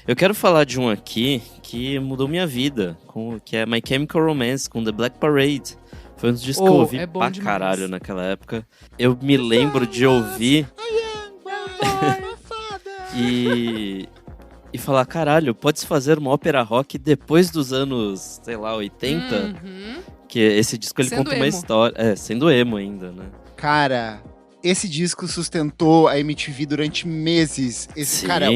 Eu quero falar de um aqui que mudou minha vida, que é My Chemical Romance, com The Black Parade. Foi um dos discos que eu ouvi é bom pra demais. caralho naquela época. Eu me lembro de ouvir e falar, caralho, pode-se fazer uma ópera rock depois dos anos, sei lá, 80? Uhum. Que esse disco ele Sendo conta uma emo. história. Sendo emo ainda, né? Cara, esse disco sustentou a MTV durante meses. Esse Sim. cara,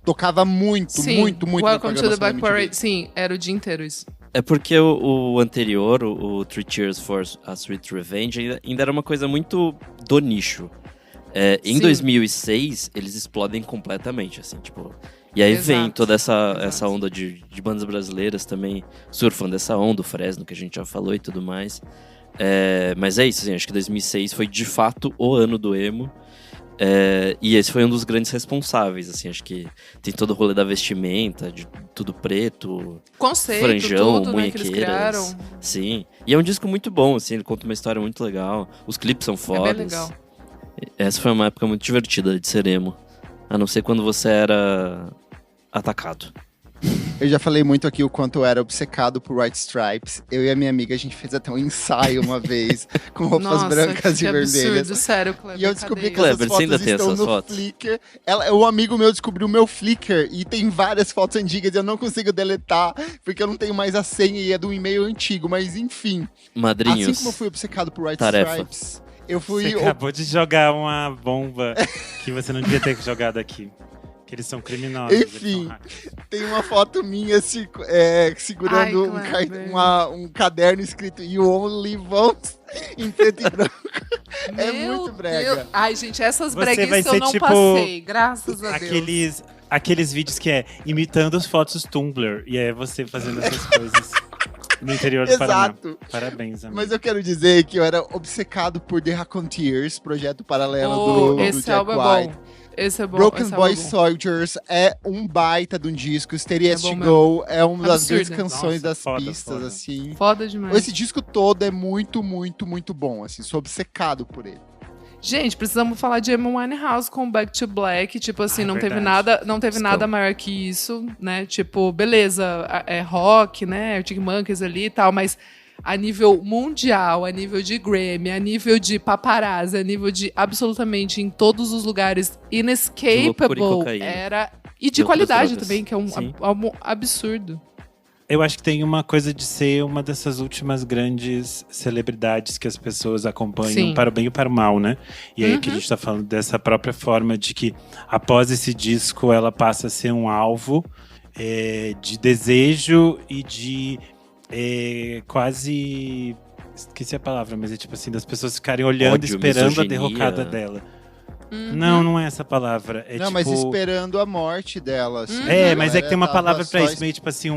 tocava muito Sim, na Welcome to the programação Black da Parade. MTV. Sim, era o dia inteiro isso. É porque o anterior, o Three Cheers for a Sweet Revenge, ainda era uma coisa muito do nicho. Em Sim. 2006, eles explodem completamente, assim, tipo... E aí vem Exato, toda essa exato. onda de bandas brasileiras também surfando essa onda, o Fresno, que a gente já falou e tudo mais. Mas é isso, assim, acho que 2006 foi de fato o ano do emo. E esse foi um dos grandes responsáveis, assim, acho que tem todo o rolê da vestimenta, de tudo preto, Conceito, franjão, tudo, né, que eles munhequeiras. criaram. Sim, e é um disco muito bom, assim, ele conta uma história muito legal, os clipes são É fodas. bem legal. Essa foi uma época muito divertida de ser emo, a não ser quando você era atacado. Eu já falei muito aqui o quanto eu era obcecado por White Stripes. Eu e a minha amiga, a gente fez até um ensaio uma vez, com roupas Nossa, brancas que e vermelhas. absurdo, sério, Kleber. E eu descobri que cadê essas Kleber, você ainda fotos tem estão essas no fotos? Flickr. Um amigo meu descobriu o meu Flickr e tem várias fotos antigas e eu não consigo deletar, porque eu não tenho mais a senha e é de um e-mail antigo. Mas enfim, Madrinhos, assim como eu fui obcecado por White tarefa. Stripes, eu fui... Você acabou de jogar uma bomba que você não devia ter jogado aqui. Que eles são criminosos. Enfim. Eles são hackers. Tem uma foto minha segurando Ai, Kleber. um caderno escrito You Only Vote em preto e branco. É Meu muito brega. Deus. Ai, gente, essas Você vai breguinhas que eu ser não tipo passei, graças a Deus. Aqueles vídeos que é imitando as fotos Tumblr. E é você fazendo essas coisas no interior do Paraná. Exato. Parabéns, amigo. Mas eu quero dizer que eu era obcecado por The Raconteurs, projeto paralelo do Esse Jack álbum é White. bom. Esse é bom. Broken esse álbum Boy é bom. Soldiers é um baita de um disco. Steady As É bom She mesmo. Go é uma das Absurdo. grandes canções Nossa, das foda, pistas, foda. assim. Foda demais. Esse disco todo é muito, muito, muito bom, assim. Sou obcecado por ele. Gente, precisamos falar de Amy Winehouse com Back to Black. Tipo assim, não teve verdade. nada maior que isso, né? Tipo, beleza, é rock, né? Arctic Monkeys ali e tal, mas a nível mundial, a nível de Grammy, a nível de paparazzi, a nível de absolutamente em todos os lugares loucura e inescapable cocaína. era. E de E outras qualidade drogas. também, que é um Sim. álbum absurdo. Eu acho que tem uma coisa de ser uma dessas últimas grandes celebridades que as pessoas acompanham Sim. para o bem e para o mal, né? E aí Uhum. que a gente tá falando dessa própria forma de que após esse disco ela passa a ser um alvo de desejo e de quase... Esqueci a palavra, mas é tipo assim, das pessoas ficarem olhando, Ódio, esperando misoginia. a derrocada dela. Uhum. Não é essa palavra. É não, tipo... mas esperando a morte dela. Assim, mas é que tem uma Ela palavra pra tava isso, meio tipo assim,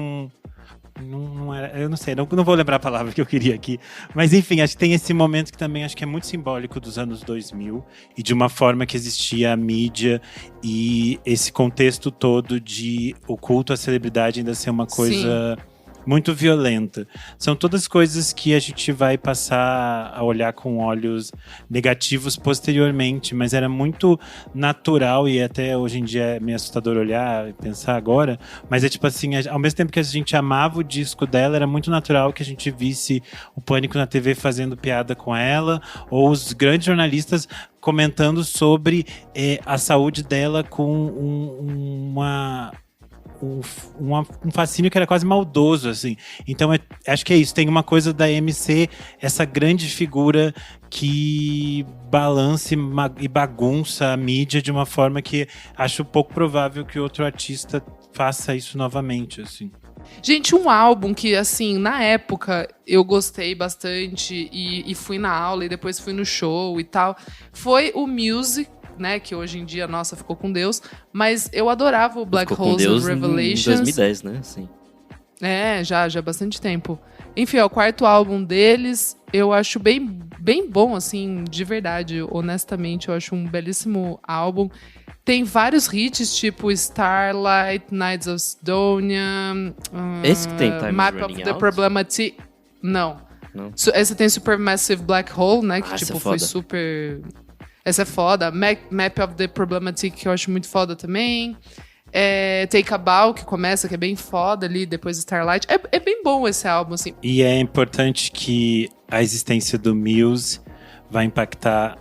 não era, eu não sei, não vou lembrar a palavra que eu queria aqui. Mas enfim, acho que tem esse momento que também acho que é muito simbólico dos anos 2000 e de uma forma que existia a mídia e esse contexto todo de o culto à celebridade ainda ser uma coisa muito violenta. São todas coisas que a gente vai passar a olhar com olhos negativos posteriormente, mas era muito natural e até hoje em dia é meio assustador olhar e pensar agora, mas é tipo assim, ao mesmo tempo que a gente amava o disco dela, era muito natural que a gente visse o Pânico na TV fazendo piada com ela, ou os grandes jornalistas comentando sobre a saúde dela com um fascínio que era quase maldoso, assim. Então, acho que é isso. Tem uma coisa da MC, essa grande figura que balança e bagunça a mídia de uma forma que acho pouco provável que outro artista faça isso novamente, assim. Gente, um álbum que, assim, na época eu gostei bastante e fui na aula e depois fui no show e tal, foi o Music, né, que hoje em dia, nossa, ficou com Deus, mas eu adorava o Black Ficou com Holes Deus and em Revelations. 2010, né? Sim. Já há bastante tempo. Enfim, é o quarto álbum deles, eu acho bem bom, assim, de verdade, honestamente, eu acho um belíssimo álbum. Tem vários hits, tipo Starlight, Nights of Sidonia, Esse que tem Time Map is of Running the Out? Problematic. Não. Esse tem Supermassive Black Hole, né? Que essa tipo é foi foda. super. Essa é foda. Map of the Problematic, que eu acho muito foda também. Take a Bow, que começa, que é bem foda ali, depois Starlight. É bem bom esse álbum, assim. E é importante que a existência do Muse vai impactar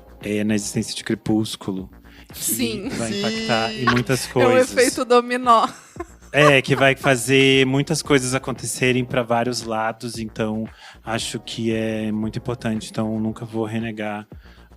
na existência de Crepúsculo. Sim. Vai Sim. impactar em muitas É coisas. o efeito dominó. Que vai fazer muitas coisas acontecerem para vários lados, então acho que é muito importante. Então nunca vou renegar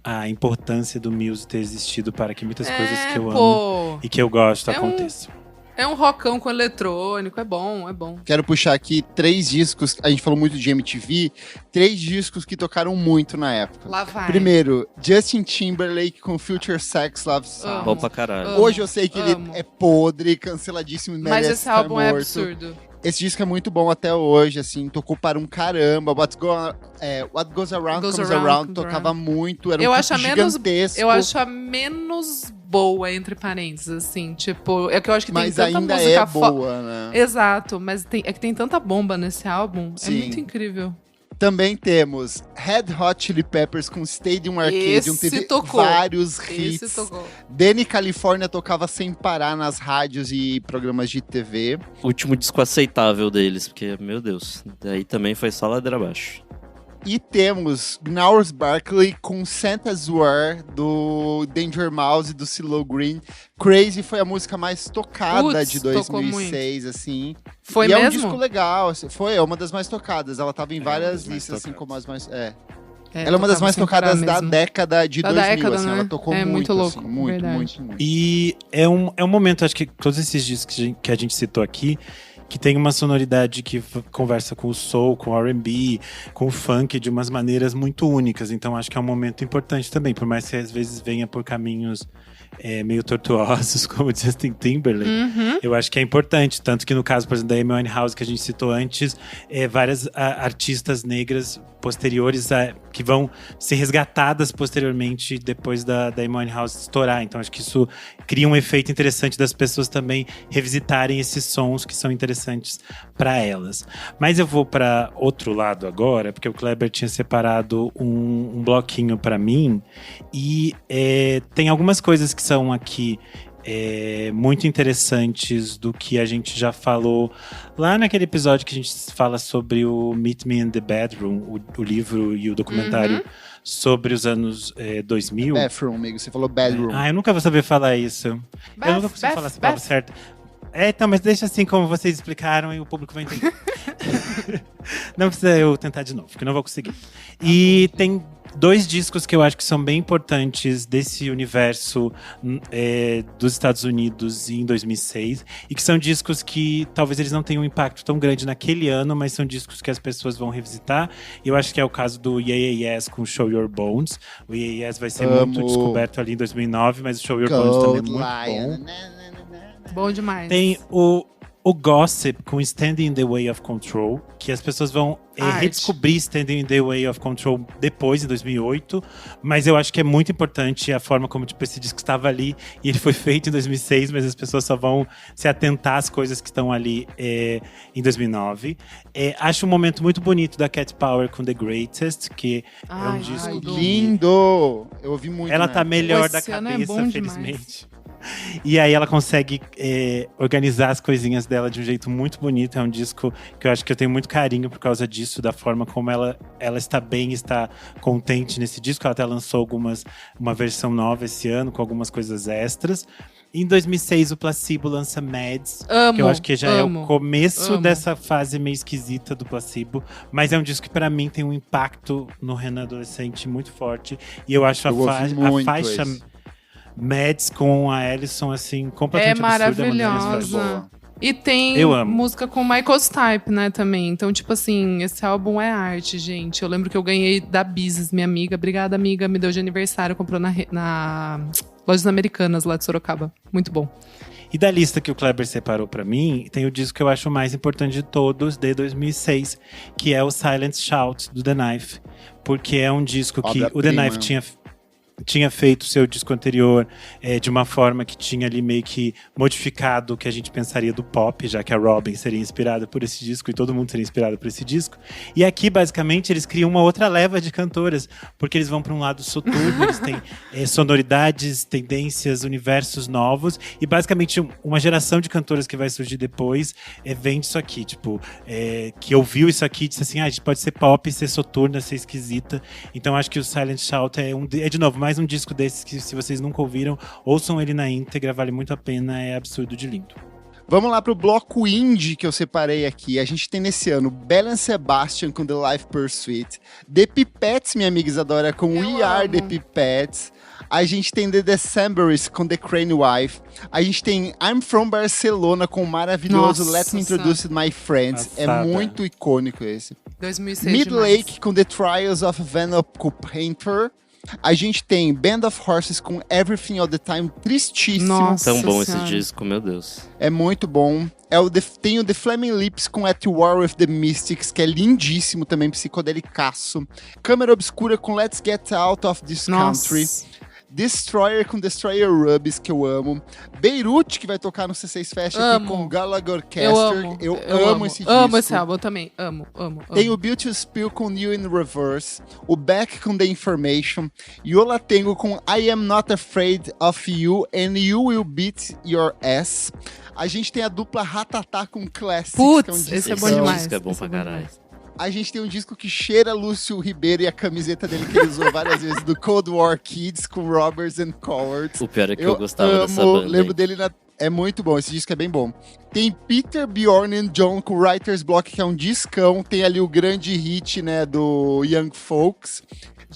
a importância do Muse ter existido para que muitas coisas que eu amo e que eu gosto aconteçam. É um rockão com eletrônico, é bom, é bom. Quero puxar aqui 3 discos, a gente falou muito de MTV, 3 discos que tocaram muito na época. Lá vai. Primeiro, Justin Timberlake com Future Sex Love Sound. Bom pra caralho. Amo. Hoje eu sei que ele é podre, canceladíssimo, Mas merece esse estar álbum é morto. absurdo. Esse disco é muito bom até hoje, assim, tocou para um caramba. What Goes Around Comes Around tocava muito, era um clipe gigantesco. Eu acho a menos boa, entre parênteses, assim, tipo, é que eu acho que mas tem tanta ainda música é boa, né? Exato, mas é que tem tanta bomba nesse álbum, Sim. é muito incrível. Também temos Red Hot Chili Peppers com Stadium Arcadium, teve tocou. vários Esse hits. tocou. Danny California tocava sem parar nas rádios e programas de TV. Último disco aceitável deles, porque, meu Deus, daí também foi só ladeira abaixo. E temos Gnarls Barkley com Santa's War, do Danger Mouse e do CeeLo Green. Crazy foi a música mais tocada de tocou 2006, assim. Foi e mesmo? é um disco legal, assim, é uma das mais tocadas. Ela tava em várias listas, assim, como as mais... Ela é uma das mais tocadas da década de 2000, assim, né? ela tocou muito muito, louco, assim, muito, verdade. muito. E é um momento, acho que todos esses discos que a gente citou aqui, que tem uma sonoridade que conversa com o soul, com o R&B, com o funk de umas maneiras muito únicas. Então acho que é um momento importante também, por mais que às vezes venha por caminhos meio tortuosos, como o Justin Timberlake. Eu acho que é importante, tanto que no caso, por exemplo, da Amy Winehouse, que a gente citou antes, várias artistas negras posteriores que vão ser resgatadas posteriormente depois da Amy Winehouse estourar. Então acho que isso cria um efeito interessante das pessoas também revisitarem esses sons que são interessantes para elas. Mas eu vou para outro lado agora, porque o Kleber tinha separado um bloquinho para mim e tem algumas coisas que são aqui muito interessantes do que a gente já falou lá naquele episódio que a gente fala sobre o Meet Me in the Bedroom, o livro e o documentário sobre os anos 2000. Bathroom, amigo, você falou bedroom. Eu nunca vou saber falar isso. Eu nunca consigo falar essa palavra certa. Então, mas deixa assim como vocês explicaram e o público vai entender. Não precisa eu tentar de novo, porque eu não vou conseguir. E tem 2 discos que eu acho que são bem importantes desse universo dos Estados Unidos em 2006 e que são discos que talvez eles não tenham um impacto tão grande naquele ano, mas são discos que as pessoas vão revisitar. E eu acho que é o caso do Yeah Yes com Show Your Bones. O Yeah Yes vai ser muito descoberto ali em 2009, mas o Show Your Bones também é muito bom. Bom demais. Tem o Gossip com Standing in the Way of Control, que as pessoas vão redescobrir Standing in the Way of Control depois, em 2008, mas eu acho que é muito importante a forma como esse disco estava ali, e ele foi feito em 2006, mas as pessoas só vão se atentar às coisas que estão ali em 2009. Acho um momento muito bonito da Cat Power com The Greatest, que é um disco lindo! Eu ouvi muito. Ela tá melhor da Esse ano cabeça, é bom felizmente. E aí ela consegue organizar as coisinhas dela de um jeito muito bonito. É um disco que eu acho que eu tenho muito carinho por causa disso, da forma como ela está bem, está contente nesse disco. Ela até lançou uma versão nova esse ano, com algumas coisas extras. Em 2006, o Placebo lança Mads, que eu acho que já é o começo dessa fase meio esquisita do Placebo. Mas é um disco que, pra mim, tem um impacto no Renan adolescente muito forte. E eu acho a faixa Mads com a Alison, assim, completamente absurda. Maravilhosa. E tem música com Michael Stipe, né, também. Então, tipo assim, esse álbum é arte, gente. Eu lembro que eu ganhei da Business, minha amiga. Obrigada, amiga. Me deu de aniversário. Comprou na Lojas Americanas, lá de Sorocaba. Muito bom. E da lista que o Kleber separou pra mim, tem o disco que eu acho mais importante de todos, de 2006, que é o Silent Shout, do The Knife. Porque é um disco que o The Knife tinha feito o seu disco anterior de uma forma que tinha ali meio que modificado o que a gente pensaria do pop, já que a Robin seria inspirada por esse disco e todo mundo seria inspirado por esse disco. E aqui, basicamente, eles criam uma outra leva de cantoras, porque eles vão para um lado soturno, eles têm sonoridades, tendências, universos novos, e basicamente uma geração de cantoras que vai surgir depois vem disso aqui, tipo, que ouviu isso aqui e disse assim, a gente pode ser pop, ser soturna, ser esquisita. Então acho que o Silent Shout de novo, mais um disco desses que, se vocês nunca ouviram, ouçam ele na íntegra, vale muito a pena, é absurdo de lindo. Vamos lá pro bloco indie que eu separei aqui. A gente tem nesse ano Belle Sebastian com The Life Pursuit, The Pipettes, minha amiga Isadora, com We Are The Pipettes, A gente tem The Decemberists com The Crane Wife. A gente tem I'm From Barcelona com o maravilhoso Nossa, Let Me Introduce My Friends. Passada. É muito icônico esse. 2006 Midlake demais. com The Trials of Vanoko Painter. A gente tem Band of Horses com Everything All The Time, tristíssimo. Nossa Tão bom Senhora. esse disco, meu Deus. É muito bom. Tem o The Flaming Lips com At War With The Mystics, que é lindíssimo também, psicodelicaço. Câmera Obscura com Let's Get Out of This Country. Nossa. Destroyer com Destroyer Rubbies, que eu amo. Beirute, que vai tocar no C6 Fest aqui Amo. com Gallagher Orchestra. Eu amo esse disco. Amo esse álbum também. Amo. Tem o Beauty Spill com New in Reverse, o Beck com The Information, Yola Tengo com I Am Not Afraid of You and You Will Beat Your Ass. A gente tem a dupla Ratatá com Classics, Putz, que é um esse disco é bom Esse demais. disco é bom Esse pra é bom caralho. demais. A gente tem um disco que cheira Lúcio Ribeiro e a camiseta dele que ele usou várias vezes, do Cold War Kids com Robbers and Cowards. O pior é que eu gostava dessa amo, banda. lembro hein? dele É muito bom, esse disco é bem bom. Tem Peter, Bjorn and John com Writer's Block, que é um discão. Tem ali o grande hit, né, do Young Folks.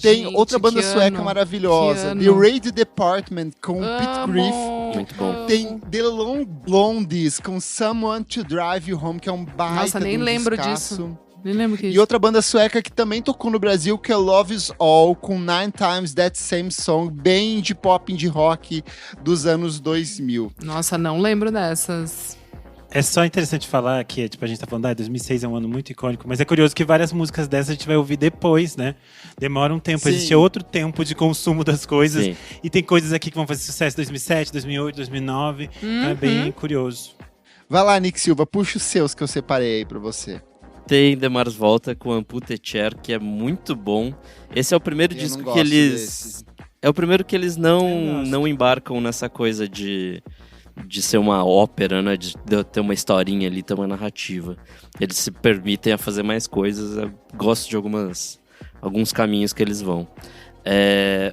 Tem Gente, outra banda que sueca ano, maravilhosa, que The ano. Radio Department com Pete Griff. Muito bom. Tem The Long Blondies com Someone to Drive You Home, que é um baita Nossa, nem de um lembro discaço. disso. Nem lembro que E outra banda sueca que também tocou no Brasil, que é Love Is All, com Nine Times That Same Song, bem de pop, indie rock dos anos 2000. Nossa, não lembro dessas. É só interessante falar que, tipo, a gente tá falando, 2006 é um ano muito icônico, mas é curioso que várias músicas dessas a gente vai ouvir depois, né? Demora um tempo, Sim. existe outro tempo de consumo das coisas. Sim. E tem coisas aqui que vão fazer sucesso em 2007, 2008, 2009. Então é bem curioso. Vai lá, Nick Silva, puxa os seus que eu separei aí pra você. Tem The Mars Volta com Ampute Chair, que é muito bom. Esse é o primeiro Eu disco não que gosto eles... desses. É o primeiro que eles Eu não gosto. embarcam nessa coisa de ser uma ópera, né? De ter uma historinha ali, ter uma narrativa. Eles se permitem a fazer mais coisas. Eu gosto de alguns caminhos que eles vão.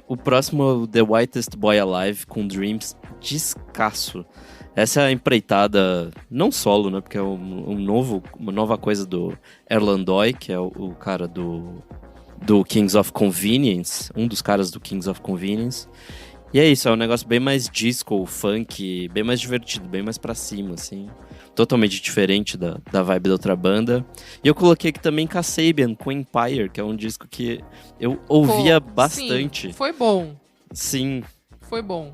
O próximo é o The Whitest Boy Alive com Dreams, descasso. Essa é a empreitada, não solo, né? Porque é uma nova coisa do Erlandoy, que é o cara do Kings of Convenience, um dos caras do Kings of Convenience. E é isso, é um negócio bem mais disco, funk, bem mais divertido, bem mais pra cima, assim. Totalmente diferente da vibe da outra banda. E eu coloquei aqui também Kasabian com Empire, que é um disco que eu ouvia bastante. Sim, foi bom. Sim. Foi bom.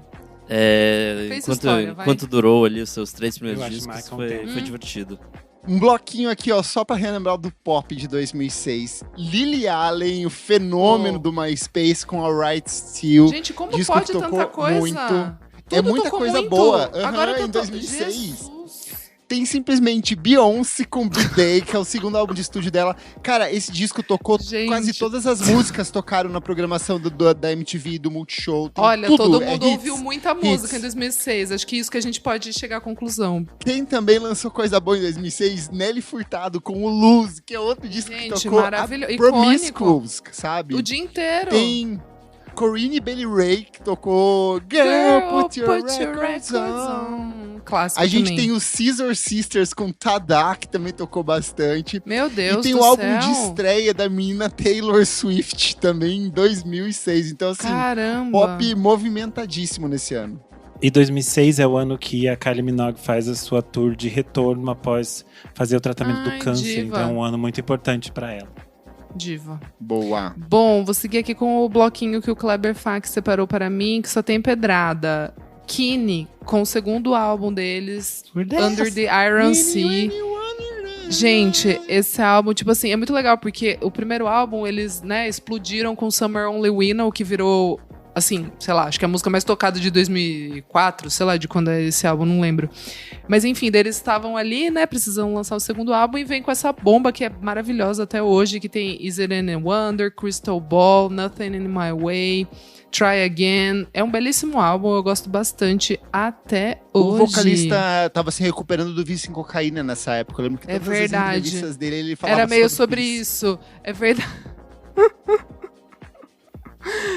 Fez Enquanto, história, vai. enquanto durou ali os seus 3 Eu primeiros acho discos, Michael foi tem. divertido. Um bloquinho aqui, ó, só pra relembrar do pop de 2006. Lily Allen, o fenômeno do MySpace com Alright Still. Gente, como disco pode que tocou tanta coisa? muito. Tudo É muita tocou coisa muito. boa. Aham, Agora que eu em tô... 2006. Jesus. Tem simplesmente Beyoncé com B-Day, que é o segundo álbum de estúdio dela. Cara, esse disco tocou Gente. quase todas as músicas tocaram na programação da MTV, do Multishow. Tem Olha, tudo, todo é mundo hits. ouviu muita música hits. em 2006. Acho que isso que a gente pode chegar à conclusão. Quem também lançou coisa boa em 2006? Nelly Furtado com o Lose, que é outro disco Gente, que tocou. maravilhoso. Promiscuous, sabe? O dia inteiro. Tem Corinne Bailey Ray, que tocou Girl, Put Your Records On. Clássico A gente também. tem os Scissor Sisters com Tada, que também tocou bastante. Meu Deus E tem do o álbum céu. de estreia da menina Taylor Swift, também em 2006. Então, assim, Caramba. pop movimentadíssimo nesse ano. E 2006 é o ano que a Kylie Minogue faz a sua tour de retorno após fazer o tratamento Ai, do câncer. diva. Então é um ano muito importante pra ela. Diva. Boa. Bom, vou seguir aqui com o bloquinho que o Kleber Fax separou para mim, que só tem pedrada. Kine, com o segundo álbum deles, Under the Iron Sea. Gente, esse álbum, tipo assim, é muito legal, porque o primeiro álbum, eles, né, explodiram com Summer Only We Know, que virou, assim, sei lá, acho que é a música mais tocada de 2004, sei lá, de quando é esse álbum, não lembro. Mas enfim, daí eles estavam ali, né, precisam lançar o segundo álbum e vem com essa bomba que é maravilhosa até hoje, que tem Is It Any Wonder, Crystal Ball, Nothing in My Way, Try Again. É um belíssimo álbum, eu gosto bastante até O hoje. vocalista tava se recuperando do vício em cocaína nessa época. Eu lembro que É todas as verdade. entrevistas dele ele falava Era meio sobre isso. É verdade.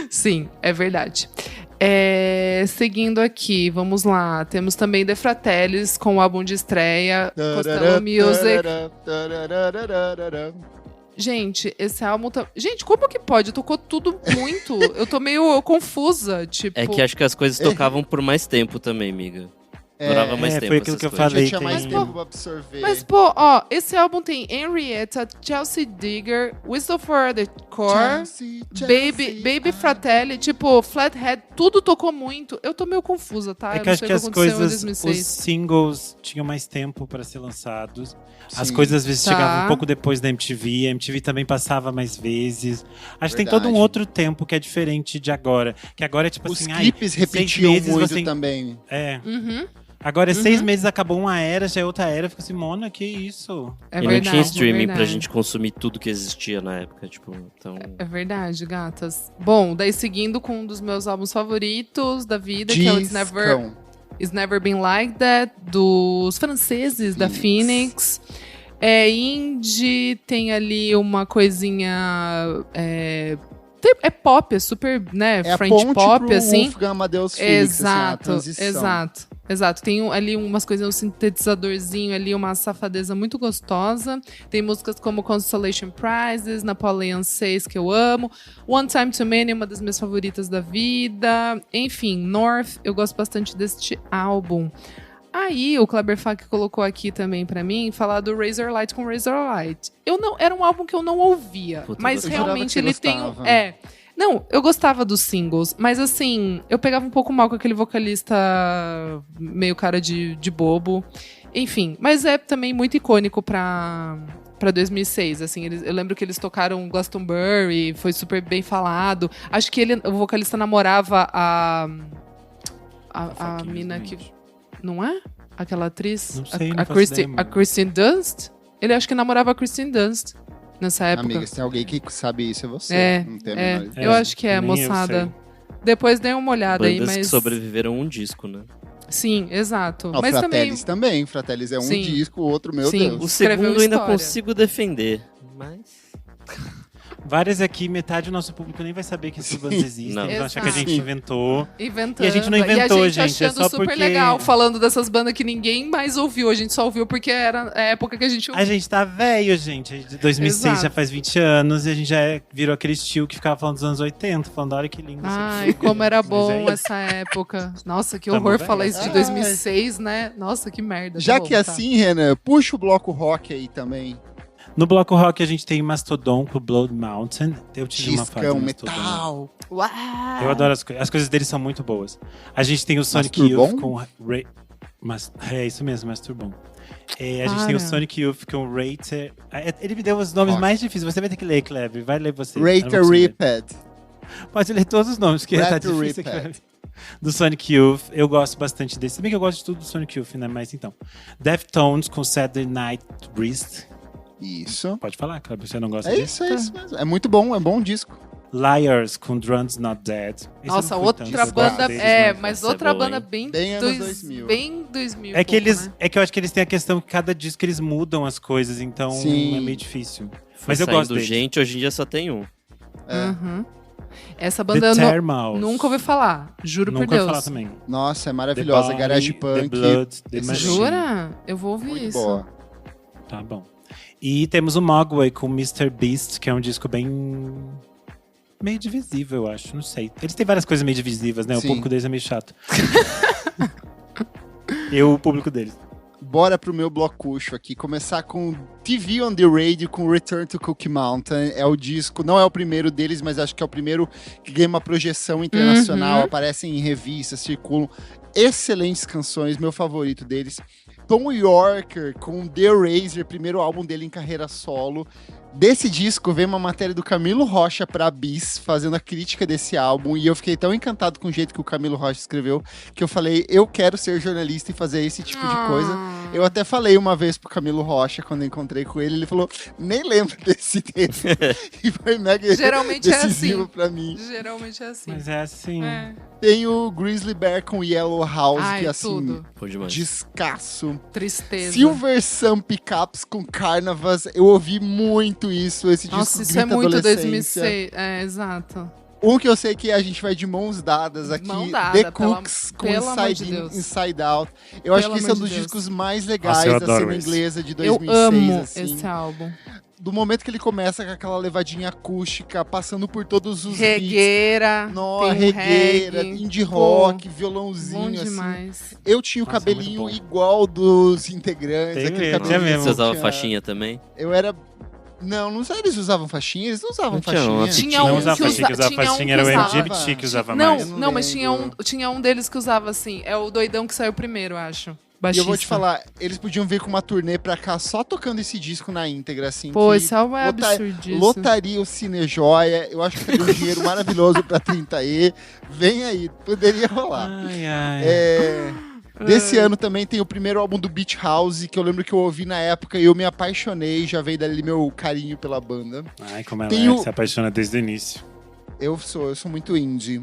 Sim, é verdade. Seguindo aqui, vamos lá. Temos também The Fratellis com o álbum de estreia, Costello Music. Gente, esse álbum tá... Gente, como que pode? Tocou tudo muito. Eu tô meio confusa, tipo... É que acho que as coisas tocavam por mais tempo também, amiga. Durava mais tempo foi aquilo essas que eu coisas. falei. Tinha mais tem- tempo pra absorver. Mas, pô, ó, esse álbum tem Henrietta, Chelsea Digger, Whistle for the Core, Baby Fratelli, tipo, Flathead, tudo tocou muito. Eu tô meio confusa, tá? É Eu que não acho sei que o as que aconteceu em coisas, os 2006. singles tinham mais tempo para ser lançados. As Sim. coisas às vezes Tá. chegavam um pouco depois da MTV. A MTV também passava mais vezes. Acho que tem todo um Verdade. outro tempo que é diferente de agora. Que agora é tipo Os assim, clipes em 6 repetiam meses muito você... também. É. Uhum, Agora é 6 meses, acabou uma era, já é outra era. Fica assim, Mona, que isso? é E verdade. não tinha streaming é pra verdade. gente consumir tudo que existia na época, tipo, então... É verdade, gatas. Bom, daí seguindo com um dos meus álbuns favoritos da vida, que é o Discão. It's Never Been Like That, dos franceses da Phoenix. É indie, tem ali uma coisinha... É pop, é super, né, É a French ponte pop, pro assim. Wolfgang Amadeus Felix, assim, a Exato, transição. exato. Tem ali umas coisas, um sintetizadorzinho ali, uma safadeza muito gostosa. Tem músicas como Constellation Prizes, Napoleon 6, que eu amo. One Time Too Many, uma das minhas favoritas da vida. Enfim, North, eu gosto bastante deste álbum. Aí, o Kleber Fak colocou aqui também pra mim, falar do Razorlight com Razorlight. Era um álbum que eu não ouvia, Puta, mas eu jurava realmente que você ele tem um... gostava. Não, eu gostava dos singles, mas assim, eu pegava um pouco mal com aquele vocalista meio cara de bobo. Enfim, mas é também muito icônico pra 2006, assim, eu lembro que eles tocaram Glastonbury, foi super bem falado. Acho que o vocalista namorava a Foquinha mina dos que... Dentes. Não é? Aquela atriz? Não sei, não a, faço ideia, a mano. Kristen Dunst? Ele acho que namorava a Kristen Dunst nessa época. Amiga, se tem alguém que sabe isso, é você. É, Não tem a menor ideia. eu acho que é, nem eu moçada. sei. Depois dê uma olhada aí, Bandas mas... que sobreviveram um disco, né? Sim, exato. Ó, mas Fratellis também. Fratellis é um Sim. disco, o outro, meu Sim. Deus. O Escreveu segundo eu ainda história. consigo defender, mas... Várias aqui, metade do nosso público nem vai saber que essas bandas existem. Não. Eles vão achar que a gente Sim. inventou. inventando. E a gente não inventou, e a gente, é achando só super porque- legal, falando dessas bandas que ninguém mais ouviu. A gente só ouviu porque era a época que a gente ouviu. A gente tá velho, gente. De 2006 Exato. já faz 20 anos e a gente já virou aquele tio que ficava falando dos anos 80, falando, olha que lindo. Ai, como era Mas bom é isso. essa época. Nossa, que Tamo horror velho. falar isso de Ai. 2006, né? Nossa, que merda. Já Tá que bom, é tá. assim, Renan, puxa o bloco rock aí também. No bloco rock a gente tem Mastodon com Blood Mountain. Eu tive uma fase Discão, de Mastodon. metal. Uau! Eu adoro as coisas deles são muito boas. A gente tem o Sonic Masturbon? Youth com é isso mesmo, Masturbon. A gente tem o Para. Sonic Youth com Rater. Ele me deu os nomes Rock. mais difíceis. Você vai ter que ler, Kleber. Vai ler você. Eu não Rate consigo ler. Ripped. Pode ler todos os nomes, que tá Rap difícil. Repeat. Kleber. Do Sonic Youth, eu gosto bastante desse. Se bem que eu gosto de tudo do Sonic Youth, né? Mas então. Deftones com Saturday Night Breast. Isso. Pode falar, Kleber, você não gosta É disso? isso mesmo. É muito bom, é bom disco. Liars com Drums Not Dead. Esse eu Nossa, não fui outra tanto, eu gosto banda. deles, Mas essa é outra boa, banda hein? bem, Bem anos 2000. Bem 2000. É que pouco, eles, né? é que eu acho que eles têm a questão que cada disco eles mudam as coisas, então Sim. é meio difícil. Foi Mas eu saindo gosto deles. gente, hoje em dia só tem um. É. Uhum. Essa The banda eu Thermals. nunca ouvi falar. Juro Nunca por ouvi Deus. falar também. Nossa, é maravilhosa. The Garage Body, Punk. The Blood, The Esse Machine. Jura? Eu vou ouvir Muito isso. boa. Tá bom. E temos o Mogwai com Mr. Beast, que é um disco bem... meio divisível, eu acho. Não sei. Eles têm várias coisas meio divisivas, né? O Sim. público deles é meio chato. O público deles. Bora pro meu blocucho aqui. Começar com TV on the Radio com Return to Cookie Mountain. É o disco, não é o primeiro deles, mas acho que é o primeiro que ganha uma projeção internacional. Uhum. Aparecem em revistas, circulam. Excelentes canções, meu favorito deles. Tom Yorker com The Razor, primeiro álbum dele em carreira solo. Desse disco vem uma matéria do Camilo Rocha pra Bis, fazendo a crítica desse álbum, e eu fiquei tão encantado com o jeito que o Camilo Rocha escreveu, que eu falei, eu quero ser jornalista e fazer esse tipo de coisa. Eu até falei uma vez pro Camilo Rocha, quando eu encontrei com ele, ele falou, nem lembro desse texto. E foi mega Geralmente é decisivo assim. pra mim. Geralmente é assim. Mas é assim. É. Tem o Grizzly Bear com Yellow House, Ai, que assim, tudo. Pô, demais. descasso. Tristeza. Silver Sun Pickups com Carnavas, eu ouvi muito isso, esse disco Nossa, isso é grita muito adolescência. 2006. É, exato. Um que eu sei que a gente vai de mãos dadas aqui, Mão dada, The Cooks com pelo amor de Inside In, Deus. Inside Out. Eu acho Pelo que esse é um amor dos de Deus. discos mais legais Nossa, eu da adoro cena esse. inglesa de Eu 2006, amo assim. esse álbum. do momento que ele começa com aquela levadinha acústica, passando por todos os regueira, beats. tem Regueira, reggae, indie rock, violãozinho, bom assim. demais. Eu tinha o Nossa, cabelinho muito bom. igual dos integrantes. Tem aquele mesmo, cabelinho tinha mesmo. Você usava tinha- faixinha também? Eu era... Não sei, eles usavam faixinha? Eles não usavam Não tinha uma faixinha. Tinha Não um usava que faixinha, que usava tinha um faixinha que era o usava. LGBT que usava Não, mais. não, mas lembro. tinha um deles que usava assim. É o doidão que saiu primeiro, acho. E Baixista. eu vou te falar, eles podiam vir com uma turnê pra cá só tocando esse disco na íntegra, assim. Pô, que esse álbum é lota- absurdíssimo. Lotaria o Cine Joia. Eu acho que teria um dinheiro maravilhoso pra 30E. Vem aí, poderia rolar. Ai, ai. Desse ano também tem o primeiro álbum do Beach House, que eu lembro que eu ouvi na época e eu me apaixonei. Já veio dali meu carinho pela banda. Ai, como ela Tem o- se apaixona desde o início. Eu sou muito indie.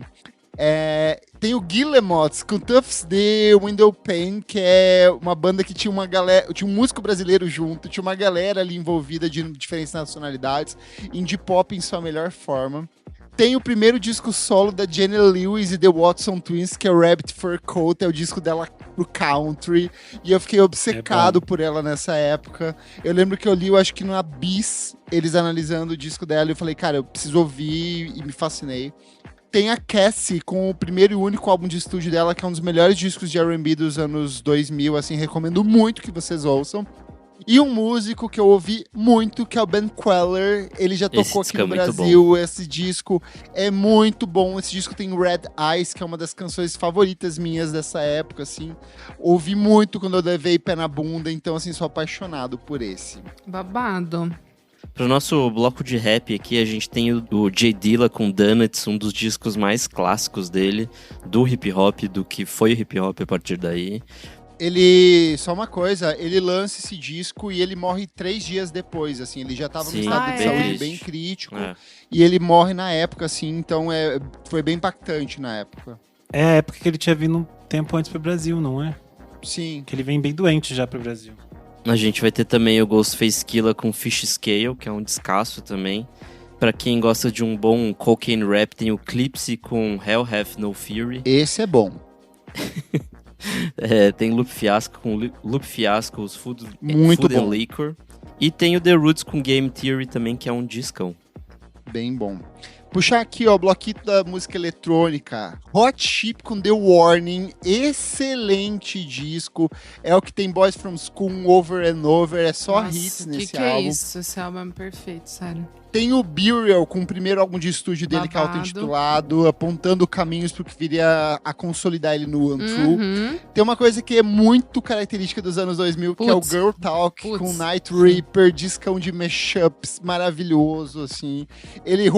Tem o Guillemots com Toughs The Window Pane, que é uma banda que tinha uma galera, tinha um músico brasileiro junto, tinha uma galera ali envolvida de diferentes nacionalidades, indie pop em sua melhor forma. Tem o primeiro disco solo da Jenny Lewis e The Watson Twins, que é o Rabbit Fur Coat, é o disco dela pro country, e eu fiquei obcecado por ela nessa época. Eu lembro que eu li, eu acho que no Abyss, eles analisando o disco dela, e eu falei, cara, eu preciso ouvir, e me fascinei. Tem a Cassie com o primeiro e único álbum de estúdio dela, que é um dos melhores discos de R&B dos anos 2000, assim, recomendo muito que vocês ouçam. E um músico que eu ouvi muito, que é o Ben Queller, ele já Esse tocou disco aqui no é muito Brasil, esse disco é muito bom, esse disco tem Red Eyes, que é uma das canções favoritas minhas dessa época, assim, ouvi muito quando eu levei pé na bunda, então, assim, sou apaixonado por esse. Babado. Pro nosso bloco de rap aqui, a gente tem o J Dilla com Donuts, um dos discos mais clássicos dele, do hip hop, do que foi o hip hop a partir daí. Ele, só uma coisa, ele lança esse disco e ele morre 3 dias depois, assim, ele já tava num Sim, estado de bem saúde triste. bem crítico, É. e ele morre na época, assim, então foi bem impactante na época. É a época que ele tinha vindo um tempo antes pro Brasil, não é? Sim. Que ele vem bem doente já pro Brasil. A gente vai ter também o Ghostface Killah com Fish Scale, que é um descasso também. Pra quem gosta de um bom cocaine rap, tem o Clipsy com Hell Hath No Fury. Esse é bom. Tem Lupe Fiasco com Lupe Fiasco, os Food, Muito Food and bom. Liquor. E tem o The Roots com Game Theory também, que é um discão. Bem bom. Puxar aqui, ó, o bloquinho da música eletrônica. Hot Chip com The Warning. Excelente disco. É o que tem Boys From School, Over and Over. É só Nossa, hits que nesse que álbum. é isso? Esse álbum é perfeito, sério. Tem o Burial com o primeiro álbum de estúdio dele, que é Babado. auto-intitulado, apontando caminhos pro que viria a consolidar ele no Untrue. Uhum. Tem uma coisa que é muito característica dos anos 2000, que é o Putz. Girl Talk Putz. com Night Reaper, discão de mashups, maravilhoso, assim. Ele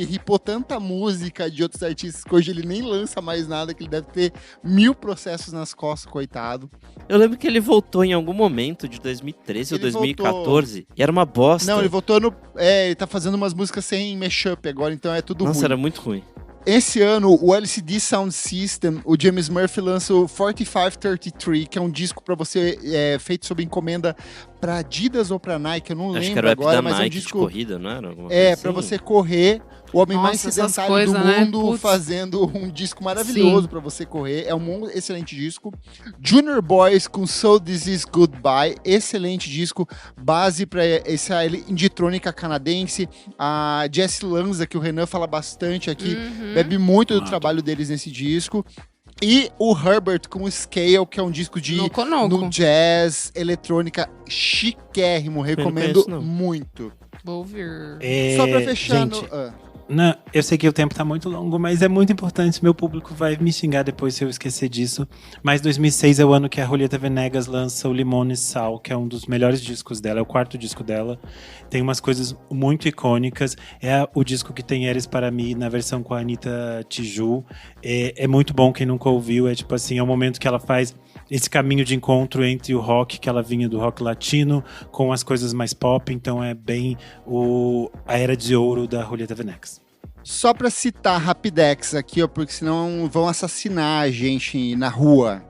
ripou tanta música de outros artistas que hoje ele nem lança mais nada, que ele deve ter 1000 processos nas costas, coitado. Eu lembro que ele voltou em algum momento de 2013 ou Ele 2014. E era uma bosta. Não, ele voltou no... ele tá fazendo umas músicas sem mashup agora, então é tudo Nossa, ruim. era muito ruim. Esse ano, o LCD Sound System, o James Murphy lança o 4533, que é um disco pra você feito sob encomenda pra Adidas ou pra Nike, eu não Acho que lembro era o app agora, da mas Nike é um de disco corrida, não era? Alguma pra coisa assim? você correr. O homem mais Nossa, essas sedentário coisas, do né? mundo Putz. fazendo um disco maravilhoso pra você correr. É um excelente disco. Junior Boys com So This Is Goodbye. Excelente disco. Base pra essa inditrônica canadense. A Jessie Lanza, que o Renan fala bastante aqui, bebe muito do Mato. trabalho deles nesse disco. E o Herbert com o Scale, que é um disco de Noco, noco. no jazz, eletrônica, chiquérrimo. Recomendo conheço, não. muito. Vou ouvir. Só pra fechar gente, no... Não, eu sei que o tempo tá muito longo, mas é muito importante. Meu público vai me xingar depois se eu esquecer disso. Mas 2006 é o ano que a Julieta Venegas lança o Limão e Sal, que é um dos melhores discos dela, é o 4º disco dela. Tem umas coisas muito icônicas. É o disco que tem Eres Para Mim na versão com a Anitta Tiju. É muito bom, quem nunca ouviu. É tipo assim, é o momento que ela faz esse caminho de encontro entre o rock, que ela vinha do rock latino, com as coisas mais pop. Então é bem a era de ouro da Julieta Venegas. Só pra citar Rapidex aqui, ó, porque senão vão assassinar a gente na rua.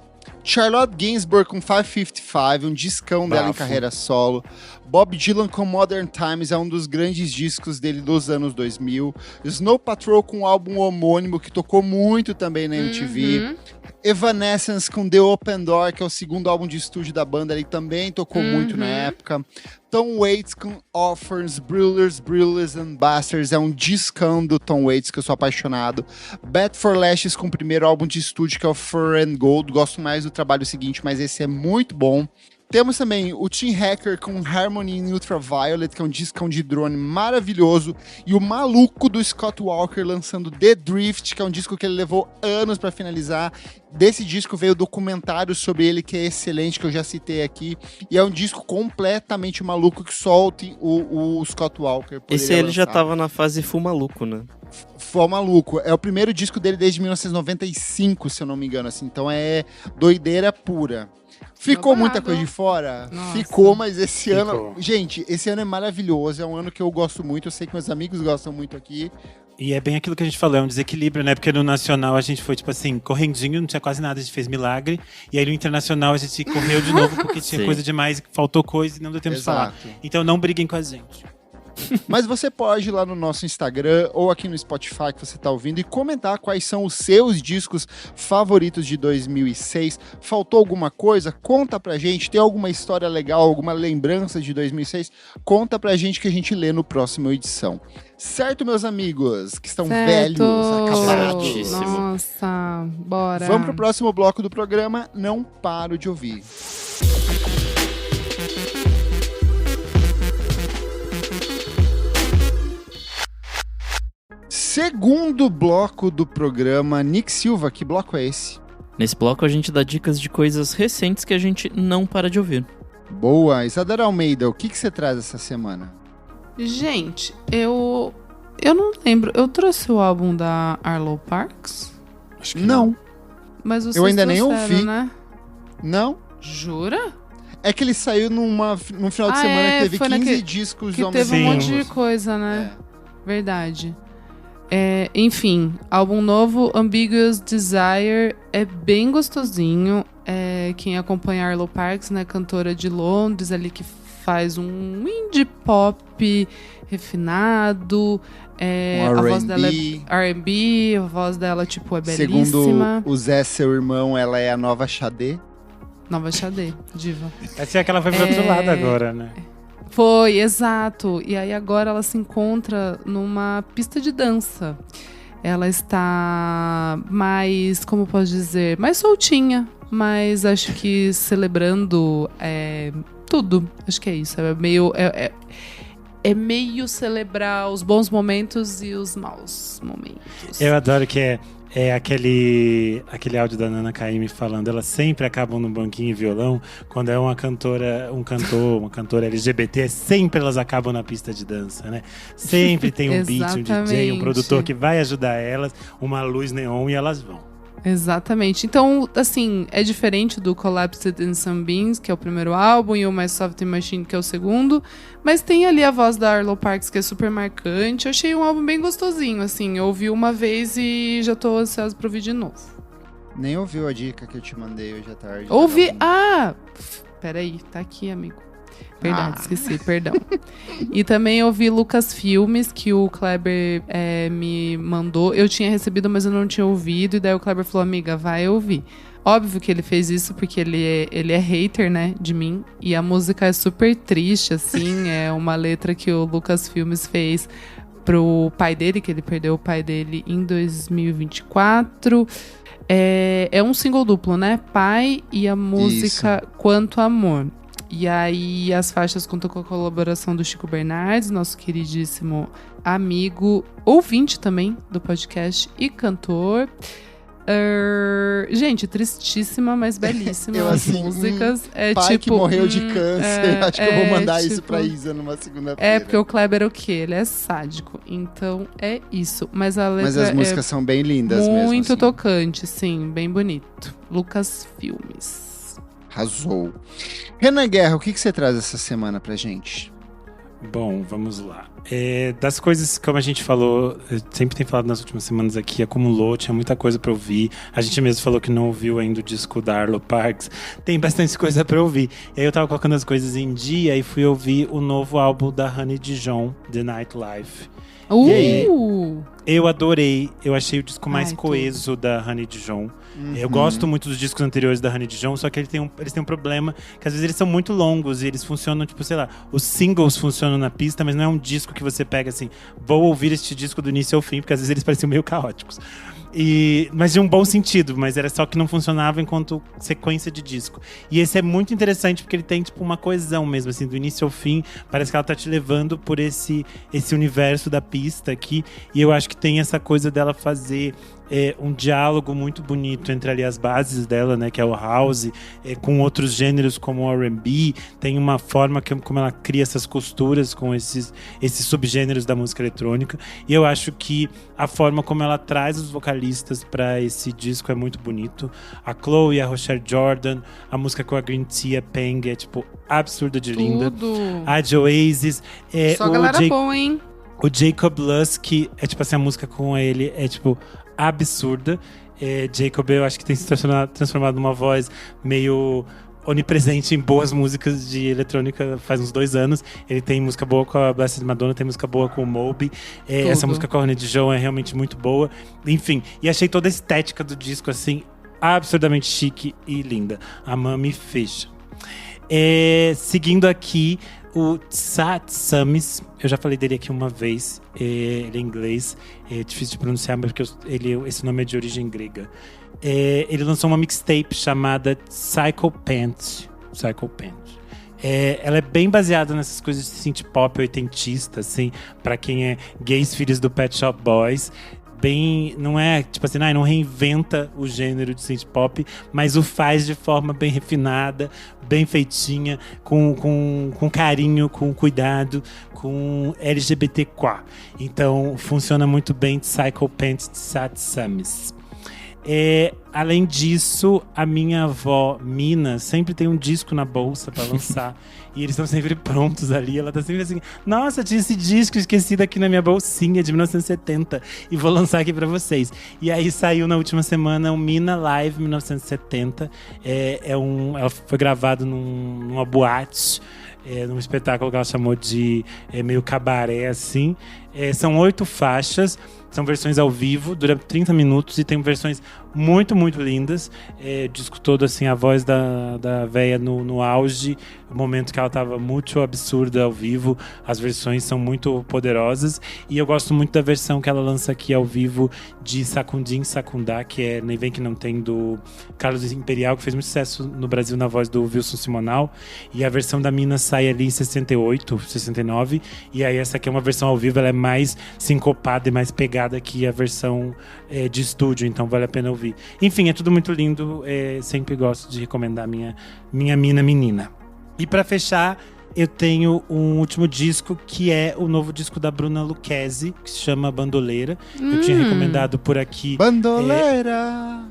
Charlotte Gainsbourg com 555, um discão dela em Bafo. carreira solo. Bob Dylan com Modern Times, é um dos grandes discos dele dos anos 2000. Snow Patrol com um álbum homônimo, que tocou muito também na MTV. Evanescence com The Open Door, que é o segundo álbum de estúdio da banda, ele também tocou muito na época. Tom Waits com Orphans, Brewers and Bastards, é um discão do Tom Waits que eu sou apaixonado. Bad for Lashes com o primeiro álbum de estúdio, que é o Fur and Gold, gosto mais do trabalho seguinte, mas esse é muito bom. Temos também o Tim Hacker com Harmony in Ultraviolet, que é um discão de drone maravilhoso. E o maluco do Scott Walker lançando The Drift, que é um disco que ele levou anos para finalizar. Desse disco veio o documentário sobre ele, que é excelente, que eu já citei aqui. E é um disco completamente maluco que só o Scott Walker poderia Esse ele lançar. já tava na fase full maluco, né? Foi maluco. É o primeiro disco dele desde 1995, se eu não me engano. Assim. Então é doideira pura. Ficou Babado. muita coisa de fora? Nossa. Ficou, mas esse Ficou. ano... Gente, esse ano é maravilhoso. É um ano que eu gosto muito. Eu sei que meus amigos gostam muito aqui. E é bem aquilo que a gente falou, é um desequilíbrio, né? Porque no nacional a gente foi, tipo assim, correndinho, não tinha quase nada, a gente fez milagre. E aí no internacional a gente correu de novo porque tinha Sim. coisa demais, faltou coisa e não deu tempo de falar. Exato. Então não briguem com a gente. Mas você pode ir lá no nosso Instagram ou aqui no Spotify que você está ouvindo e comentar quais são os seus discos favoritos de 2006. Faltou alguma coisa? Conta pra gente. Tem alguma história legal, alguma lembrança de 2006? Conta pra gente que a gente lê no próximo edição. Certo, meus amigos, que estão velhos, acabados. Certíssimo. Nossa, bora. Vamos pro próximo bloco do programa. Não paro de ouvir. Segundo bloco do programa, Nick Silva, que bloco é esse? Nesse bloco a gente dá dicas de coisas recentes que a gente não para de ouvir. Boa, Isadora Almeida, o que você traz essa semana? Gente, eu não lembro. Eu trouxe o álbum da Arlo Parks, Acho que Não, mas vocês Eu ainda nem trouxeram, ouvi. né? não. Jura? É que ele saiu num final de Ah, semana é, que teve foi 15 naquele- discos Que ao teve mesmo um monte Sim. de coisa, né? É. Verdade. Enfim, álbum novo, Ambiguous Desire, é bem gostosinho. Quem acompanha a Arlo Parks, né, cantora de Londres, ali que faz um indie pop refinado. A voz dela é R&B, a voz dela, tipo, é Segundo belíssima. o Zé, seu irmão, ela é a nova Xadê. Nova Xadê, diva. Essa é que ela foi pro outro lado agora, né? Foi, exato. E aí agora ela se encontra numa pista de dança. Ela está mais, como posso dizer, mais soltinha. Mas acho que celebrando tudo. Acho que é isso. É meio celebrar os bons momentos e os maus momentos. Eu adoro que é aquele áudio da Nana Caymmi falando, elas sempre acabam no banquinho e violão, quando é uma cantora LGBT, sempre elas acabam na pista de dança, né? Sempre tem um beat, um DJ, um Exatamente. produtor que vai ajudar elas, uma luz neon e elas vão. Exatamente. Então, assim, é diferente do Collapsed in Sunbeams, que é o primeiro álbum, e o My Soft Machine, que é o segundo. Mas tem ali a voz da Arlo Parks, que é super marcante. Eu achei um álbum bem gostosinho, assim. Eu ouvi uma vez e já tô ansiosa pra ouvir de novo. Nem ouviu a dica que eu te mandei hoje à tarde. Ouvi... Peraí, tá aqui, amigo. Verdade, esqueci, perdão. E também ouvi Lucas Filmes, que o Kleber me mandou. Eu tinha recebido, mas eu não tinha ouvido. E daí o Kleber falou, amiga, vai ouvir. Óbvio que ele fez isso porque ele é hater, né, de mim. E a música é super triste, assim. É uma letra que o Lucas Filmes fez pro pai dele, que ele perdeu o pai dele em 2024. É um single duplo, né? Pai e a música Quanto Amor. E aí as faixas contam com a colaboração do Chico Bernardes, nosso queridíssimo amigo, ouvinte também do podcast e cantor. Gente, tristíssima, mas belíssima Eu, as assim, músicas. Pai tipo, que morreu de câncer. Acho que eu vou mandar isso tipo, pra Isa numa segunda-feira. É, porque o Kleber é o quê? Ele é sádico. Então é isso. Mas a letra Mas as músicas são bem lindas mesmo. muito assim. tocante, sim, bem bonito. Lucas Filmes. Arrasou. Renan Guerra, o que você traz essa semana pra gente? Bom, vamos lá. Das coisas, como a gente falou, sempre tem falado nas últimas semanas aqui, acumulou, tinha muita coisa pra ouvir. A gente mesmo falou que não ouviu ainda o disco da Arlo Parks. Tem bastante coisa pra ouvir. E aí eu tava colocando as coisas em dia e fui ouvir o novo álbum da Honey Dijon, The Nightlife. E aí, eu adorei. Eu achei o disco mais coeso da Honey Dijon. Eu gosto muito dos discos anteriores da Honey Dijon, só que eles têm um problema que às vezes eles são muito longos e eles funcionam, tipo, sei lá, os singles funcionam na pista, mas não é um disco que você pega assim, vou ouvir este disco do início ao fim, porque às vezes eles pareciam meio caóticos. Mas de um bom sentido, mas era só que não funcionava enquanto sequência de disco. E esse é muito interessante porque ele tem tipo uma coesão mesmo, assim, do início ao fim. Parece que ela tá te levando por esse universo da pista aqui. E eu acho que tem essa coisa dela fazer um diálogo muito bonito entre ali as bases dela, né, que é o house, com outros gêneros como o R&B. Tem uma forma como ela cria essas costuras com esses subgêneros da música eletrônica. E eu acho que a forma como ela traz os vocalistas para esse disco é muito bonito. A Chloe, a Rochelle Jordan, a música com a Green Tea, Peng, é tipo absurda de linda. A The Oasis. Só galera boa, hein? O Jacob Lusk, é tipo assim, a música com ele é tipo absurda. Jacob, eu acho que tem se transformado numa voz meio onipresente em boas músicas de eletrônica faz uns 2 anos. Ele tem música boa com a Blessed Madonna, tem música boa com o Moby. Essa música com a Honey Dijon é realmente muito boa. Enfim, e achei toda a estética do disco assim absurdamente chique e linda. A Mami Fish. Seguindo aqui, o Tsat Samis, eu já falei dele aqui uma vez, ele é inglês, é difícil de pronunciar, mas porque esse nome é de origem grega. Ele lançou uma mixtape chamada Psycho Pants. Ela é bem baseada nessas coisas de synth pop oitentista, assim, pra quem é gays filhos do Pet Shop Boys. Não é tipo assim, não reinventa o gênero de synth pop, mas o faz de forma bem refinada, bem feitinha, com carinho, com cuidado, com LGBTQ. Então funciona muito bem Psycho Pants de Sat Samis. Além disso, a minha avó, Mina, sempre tem um disco na bolsa pra lançar. E eles estão sempre prontos ali. Ela tá sempre assim, nossa, tinha esse disco esquecido aqui na minha bolsinha de 1970 e vou lançar aqui pra vocês. E aí saiu na última semana o Mina Live 1970. Ela foi gravado numa boate, num espetáculo que ela chamou de meio cabaré, assim. São 8 faixas. São versões ao vivo, dura 30 minutos e tem versões muito, muito lindas. Disco todo, assim, a voz da véia no auge, o momento que ela tava muito absurda ao vivo. As versões são muito poderosas. E eu gosto muito da versão que ela lança aqui ao vivo de Sakundim Sakundá, que é Nem Vem Que Não Tem, do Carlos Imperial, que fez muito sucesso no Brasil na voz do Wilson Simonal. E a versão da Mina sai ali em 68, 69. E aí essa aqui é uma versão ao vivo, ela é mais sincopada e mais pegada que a versão de estúdio, então vale a pena ouvir. Enfim, é tudo muito lindo, sempre gosto de recomendar minha Mina menina. E pra fechar, eu tenho um último disco, que é o novo disco da Bruna Lucchesi, que se chama Bandoleira. Eu tinha recomendado por aqui... Bandoleira!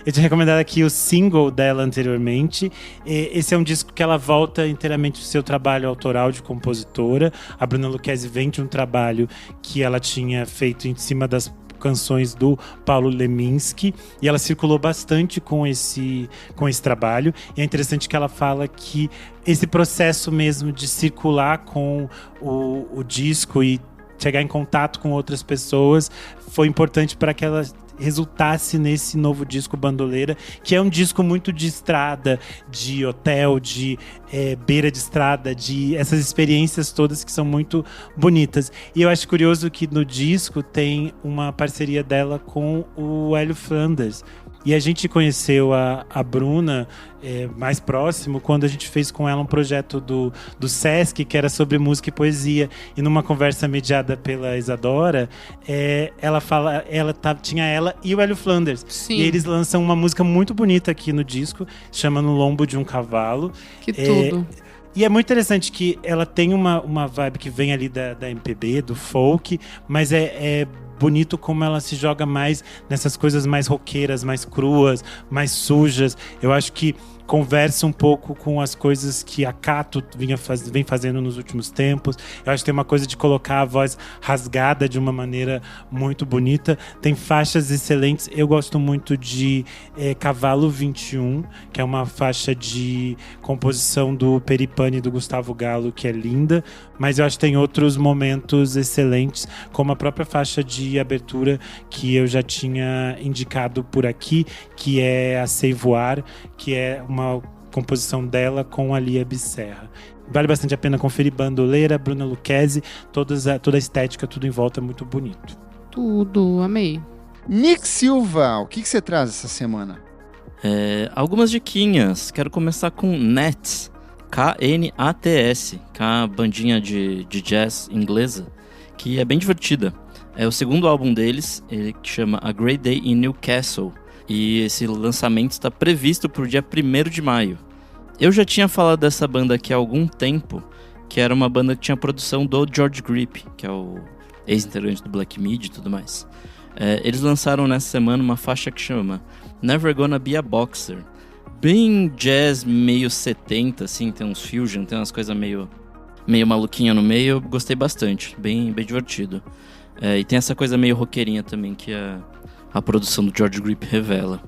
Eu tinha recomendado aqui o single dela anteriormente. Esse é um disco que ela volta inteiramente do seu trabalho autoral de compositora. A Bruna Lucchesi vem de um trabalho que ela tinha feito em cima das canções do Paulo Leminski, e ela circulou bastante com esse trabalho. E é interessante que ela fala que esse processo mesmo de circular com o disco e chegar em contato com outras pessoas foi importante para que ela resultasse nesse novo disco Bandoleira, que é um disco muito de estrada, de hotel, de beira de estrada, de essas experiências todas que são muito bonitas. E eu acho curioso que no disco tem uma parceria dela com o Hélio Flanders. E a gente conheceu a Bruna mais próximo quando a gente fez com ela um projeto do Sesc, que era sobre música e poesia. E numa conversa mediada pela Isadora, tinha ela e o Hélio Flanders. Sim. E eles lançam uma música muito bonita aqui no disco, chama No Lombo de um Cavalo. Que tudo! E é muito interessante que ela tem uma vibe que vem ali da MPB, do folk, mas é bonito como ela se joga mais nessas coisas mais roqueiras, mais cruas, mais sujas. Eu acho que conversa um pouco com as coisas que a Cato vem fazendo nos últimos tempos. Eu acho que tem uma coisa de colocar a voz rasgada de uma maneira muito bonita. Tem faixas excelentes. Eu gosto muito de Cavalo 21, que é uma faixa de composição do Peripane e do Gustavo Galo, que é linda. Mas eu acho que tem outros momentos excelentes, como a própria faixa de abertura que eu já tinha indicado por aqui, que é a Sei Voar, que é uma composição dela com a Lia Bisserra. Vale bastante a pena conferir. Bandoleira, Bruna Lucchesi, toda a estética, tudo em volta é muito bonito. Tudo, amei. Nick Silva, o que você traz essa semana? Algumas diquinhas. Quero começar com Nats, K-N-A-T-S, que é uma bandinha de jazz inglesa, que é bem divertida. É o segundo álbum deles, que chama A Great Day in Newcastle. E esse lançamento está previsto para o dia 1º de maio. Eu já tinha falado dessa banda aqui há algum tempo, que era uma banda que tinha produção do George Grip, que é o ex-integrante do Black Midi e tudo mais. Eles lançaram nessa semana uma faixa que chama Never Gonna Be a Boxer. Bem jazz, meio 70, assim, tem uns fusion, tem umas coisas meio maluquinha no meio. Eu gostei bastante, bem divertido. E tem essa coisa meio roqueirinha também, que a produção do George Grip revela.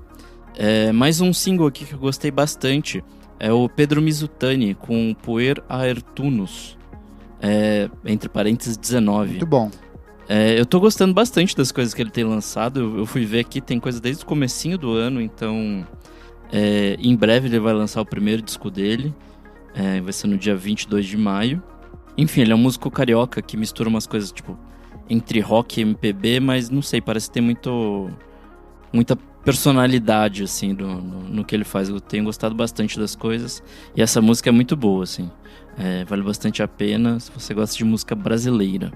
Mais um single aqui que eu gostei bastante é o Pedro Mizutani com Puer Aertunus, entre parênteses 19. Muito bom. Eu tô gostando bastante das coisas que ele tem lançado. Eu fui ver aqui, tem coisa desde o comecinho do ano, então em breve ele vai lançar o primeiro disco dele. Vai ser no dia 22 de maio. Enfim, ele é um músico carioca que mistura umas coisas tipo entre rock e MPB, mas não sei, parece ter muita personalidade, assim, no que ele faz. Eu tenho gostado bastante das coisas, e essa música é muito boa, assim. Vale bastante a pena, se você gosta de música brasileira.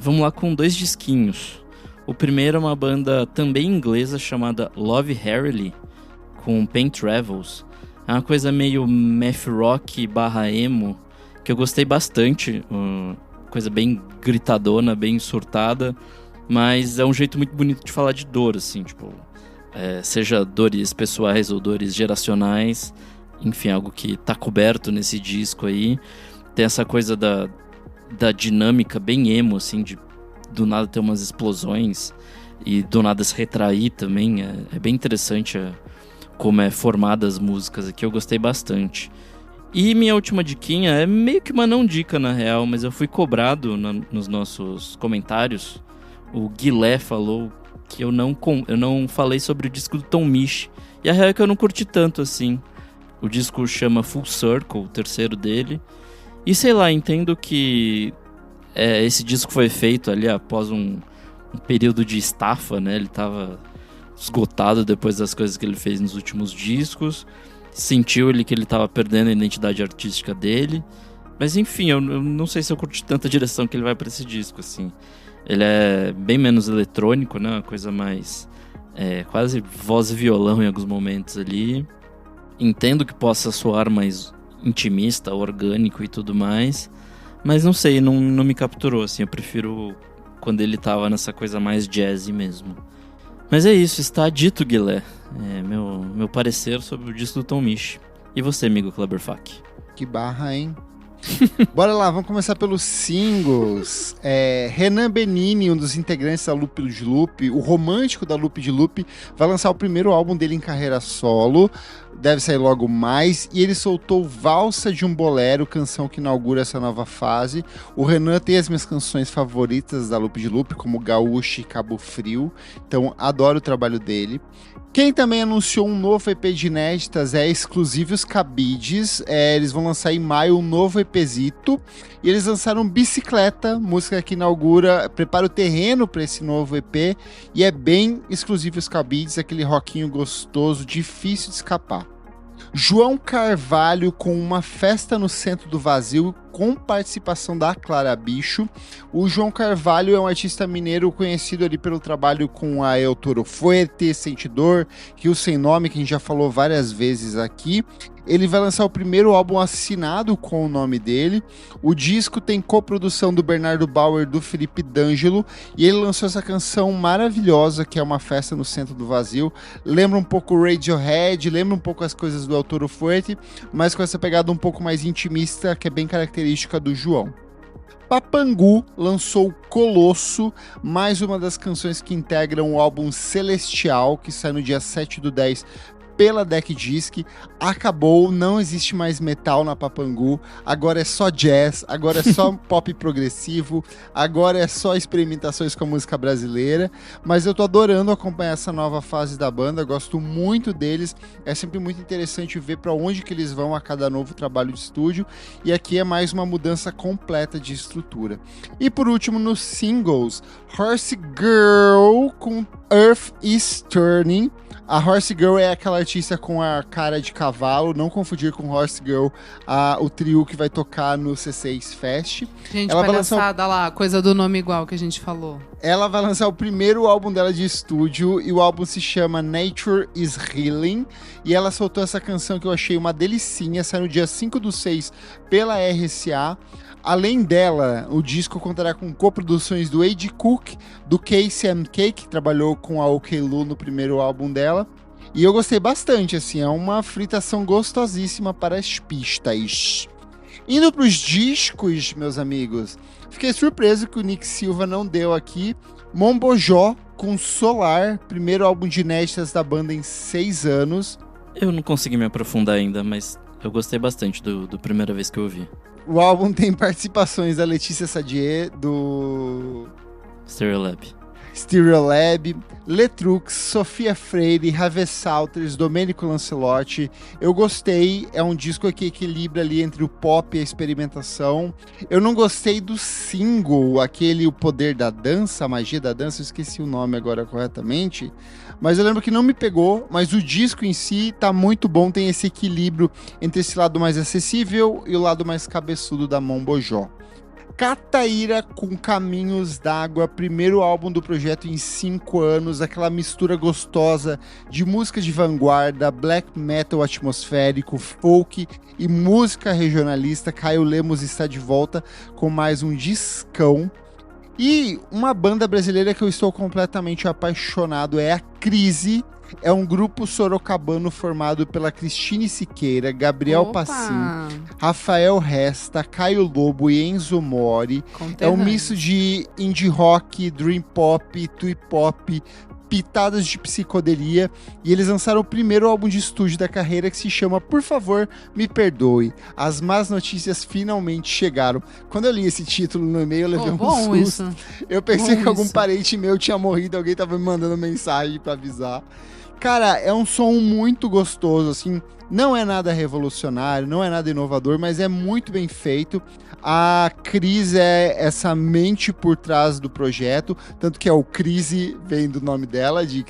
Vamos lá com 2 disquinhos. O primeiro é uma banda também inglesa chamada Love Harley, com Pain Travels. É uma coisa meio math rock / emo, que eu gostei bastante. Coisa bem gritadona, bem surtada, mas é um jeito muito bonito de falar de dor, assim, tipo, seja dores pessoais ou dores geracionais, enfim, algo que tá coberto nesse disco aí. Tem essa coisa da dinâmica bem emo, assim, de do nada ter umas explosões e do nada se retrair também. É bem interessante como é formada as músicas aqui, eu gostei bastante. E minha última diquinha é meio que uma não dica, na real, mas eu fui cobrado nos nossos comentários. O Guilé falou que eu não falei sobre o disco do Tom Misch. E a real é que eu não curti tanto assim. O disco chama Full Circle, o terceiro dele. E sei lá, entendo que esse disco foi feito ali após um período de estafa, né? Ele tava esgotado depois das coisas que ele fez nos últimos discos. Sentiu que ele tava perdendo a identidade artística dele. Mas enfim, eu não sei se eu curti tanta direção que ele vai pra esse disco, assim. Ele é bem menos eletrônico, né? Uma coisa mais quase voz e violão em alguns momentos ali. Entendo que possa soar mais intimista, orgânico e tudo mais, mas não sei, não me capturou, assim. Eu prefiro quando ele tava nessa coisa mais jazzy mesmo. Mas é isso, está dito, Guilé. Meu parecer sobre o disco do Tom Misch. E você, amigo Kleber Fak? Que barra, hein? Bora lá, vamos começar pelos singles. Renan Benini, um dos integrantes da Loop de Loop, o romântico da Loop de Loop, vai lançar o primeiro álbum dele em carreira solo. Deve sair logo mais. E ele soltou Valsa de um Bolero, canção que inaugura essa nova fase. O Renan tem as minhas canções favoritas da Loop de Loop, como Gaúcho e Cabo Frio. Então, adoro o trabalho dele. Quem também anunciou um novo EP de inéditas é Exclusivos Cabides. Eles vão lançar em maio um novo EPzito. E eles lançaram Bicicleta, música que prepara o terreno para esse novo EP. E é bem Exclusivos Cabides, aquele rockinho gostoso, difícil de escapar. João Carvalho com Uma Festa no Centro do Vazio, com participação da Clara Bicho. O João Carvalho é um artista mineiro conhecido ali pelo trabalho com a El Toro Fuerte, Sentidor, Rio Sem Nome, que a gente já falou várias vezes aqui. Ele vai lançar o primeiro álbum assinado com o nome dele. O disco tem coprodução do Bernardo Bauer, do Felipe D'Angelo, e ele lançou essa canção maravilhosa, que é Uma Festa no Centro do Vazio. Lembra um pouco o Radiohead, lembra um pouco as coisas do El Toro Fuerte, mas com essa pegada um pouco mais intimista, que é bem característica do João. Papangu lançou Colosso, mais uma das canções que integram o álbum Celestial, que sai no dia 7/10 pela Deck Disc. Acabou, não existe mais metal na Papangu, agora é só jazz, agora é só pop progressivo, agora é só experimentações com a música brasileira, mas eu tô adorando acompanhar essa nova fase da banda, gosto muito deles, é sempre muito interessante ver para onde que eles vão a cada novo trabalho de estúdio, e aqui é mais uma mudança completa de estrutura. E por último, nos singles, Horse Girl com Earth is Turning. A Horse Girl é aquela artista com a cara de cavalo, não confundir com Horse Girl, o trio que vai tocar no C6 Fest. Gente, ela palhaçada lá, coisa do nome igual que a gente falou. Ela vai lançar o primeiro álbum dela de estúdio, e o álbum se chama Nature is Healing, e ela soltou essa canção que eu achei uma delicinha, sai no dia 5/6 pela RCA. Além dela, o disco contará com coproduções do A.G. Cook, do KCMK, que trabalhou com a OK-Lu no primeiro álbum dela. E eu gostei bastante, assim, é uma fritação gostosíssima para as pistas. Indo para os discos, meus amigos, fiquei surpreso que o Nick Silva não deu aqui. Mombojó com Solar, primeiro álbum de inéditas da banda em 6 anos. Eu não consegui me aprofundar ainda, mas eu gostei bastante do primeira vez que eu ouvi. O álbum tem participações da Letícia Sadier, do Stereolab, Letrux, Sofia Freire, Rave Salters, Domênico Lancelotti. Eu gostei, é um disco que equilibra ali entre o pop e a experimentação. Eu não gostei do single, aquele O Poder da Dança, a Magia da Dança, eu esqueci o nome agora corretamente, mas eu lembro que não me pegou, mas o disco em si tá muito bom, tem esse equilíbrio entre esse lado mais acessível e o lado mais cabeçudo da Mombojó. Cataíra com Caminhos d'Água, primeiro álbum do projeto em 5 anos, aquela mistura gostosa de música de vanguarda, black metal atmosférico, folk e música regionalista. Caio Lemos está de volta com mais um discão. E uma banda brasileira que eu estou completamente apaixonado é a Crise. É um grupo sorocabano formado pela Cristine Siqueira, Gabriel Passim, Rafael Resta, Caio Lobo e Enzo Mori. É um misto de indie rock, dream pop, twee pop, pitadas de psicodelia, e eles lançaram o primeiro álbum de estúdio da carreira, que se chama Por Favor, Me Perdoe. As más notícias finalmente chegaram. Quando eu li esse título no e-mail, eu levei um susto. Eu pensei que algum parente meu tinha morrido, alguém tava me mandando mensagem pra avisar. Cara, é um som muito gostoso, assim, não é nada revolucionário, não é nada inovador, mas é muito bem feito. A Cris é essa mente por trás do projeto, tanto que é o Crise, vem do nome dela, de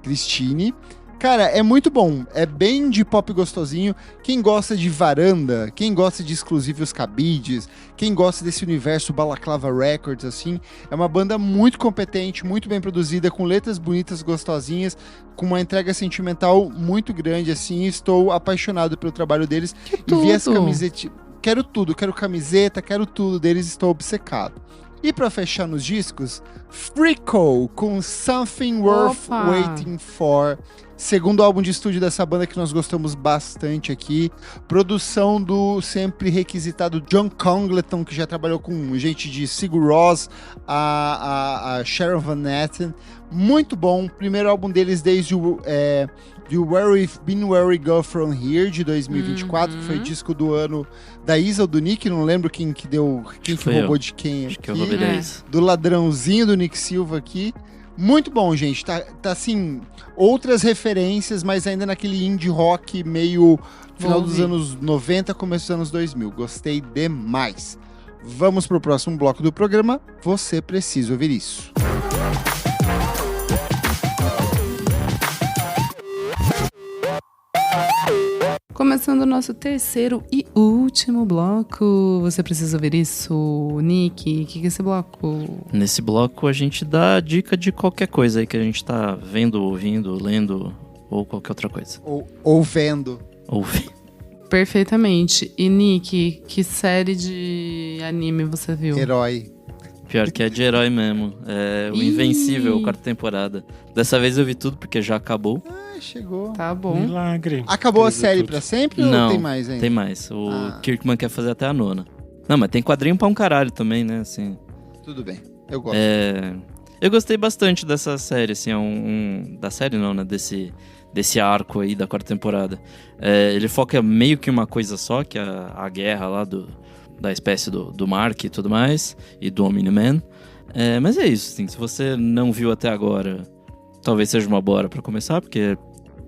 Cristine. Cara, é muito bom, é bem de pop gostosinho. Quem gosta de Varanda, quem gosta de Exclusivos Cabides, quem gosta desse universo Balaclava Records, assim, é uma banda muito competente, muito bem produzida, com letras bonitas, gostosinhas, com uma entrega sentimental muito grande, assim. Estou apaixonado pelo trabalho deles. E vi as camisetas, quero tudo, quero camiseta, quero tudo deles, estou obcecado. E pra fechar nos discos, Freako com Something Worth Waiting For. Segundo álbum de estúdio dessa banda que nós gostamos bastante aqui. Produção do sempre requisitado John Congleton, que já trabalhou com gente de Sigur Rós, a Sharon Van Etten. Muito bom. Primeiro álbum deles desde o Where We've Been, Where We Go From Here, de 2024, que foi disco do ano da Isa ou do Nick, não lembro quem que roubou de quem aqui. Acho que eu roubei da Isa. Do ladrãozinho do Nick Silva aqui. Muito bom, gente. Tá assim, outras referências, mas ainda naquele indie rock meio final dos anos 90, começo dos anos 2000. Gostei demais. Vamos pro próximo bloco do programa. Você precisa ouvir isso. Começando o nosso terceiro e último bloco. Você precisa ver isso, Nick? O que é esse bloco? Nesse bloco a gente dá dica de qualquer coisa aí que a gente tá vendo, ouvindo, lendo ou qualquer outra coisa. Ou vendo. Perfeitamente. E Nick, que série de anime você viu? Herói. Pior que é de herói mesmo. É o Invencível, quarta temporada. Dessa vez eu vi tudo porque já acabou. Chegou. Tá bom. Milagre. Acabou a série pra sempre Não, ou tem mais ainda? Tem mais. O Kirkman quer fazer até a 9ª. Não, mas tem quadrinho pra um caralho também, né? Assim, Tudo bem, eu gosto. eu gostei bastante dessa série, assim, da série não, né? Desse arco aí da quarta temporada. Ele foca meio que uma coisa só, que é a guerra lá da espécie do Mark e tudo mais, e do Omni-Man. Mas é isso, assim, se você não viu até agora, talvez seja uma boa hora pra começar, porque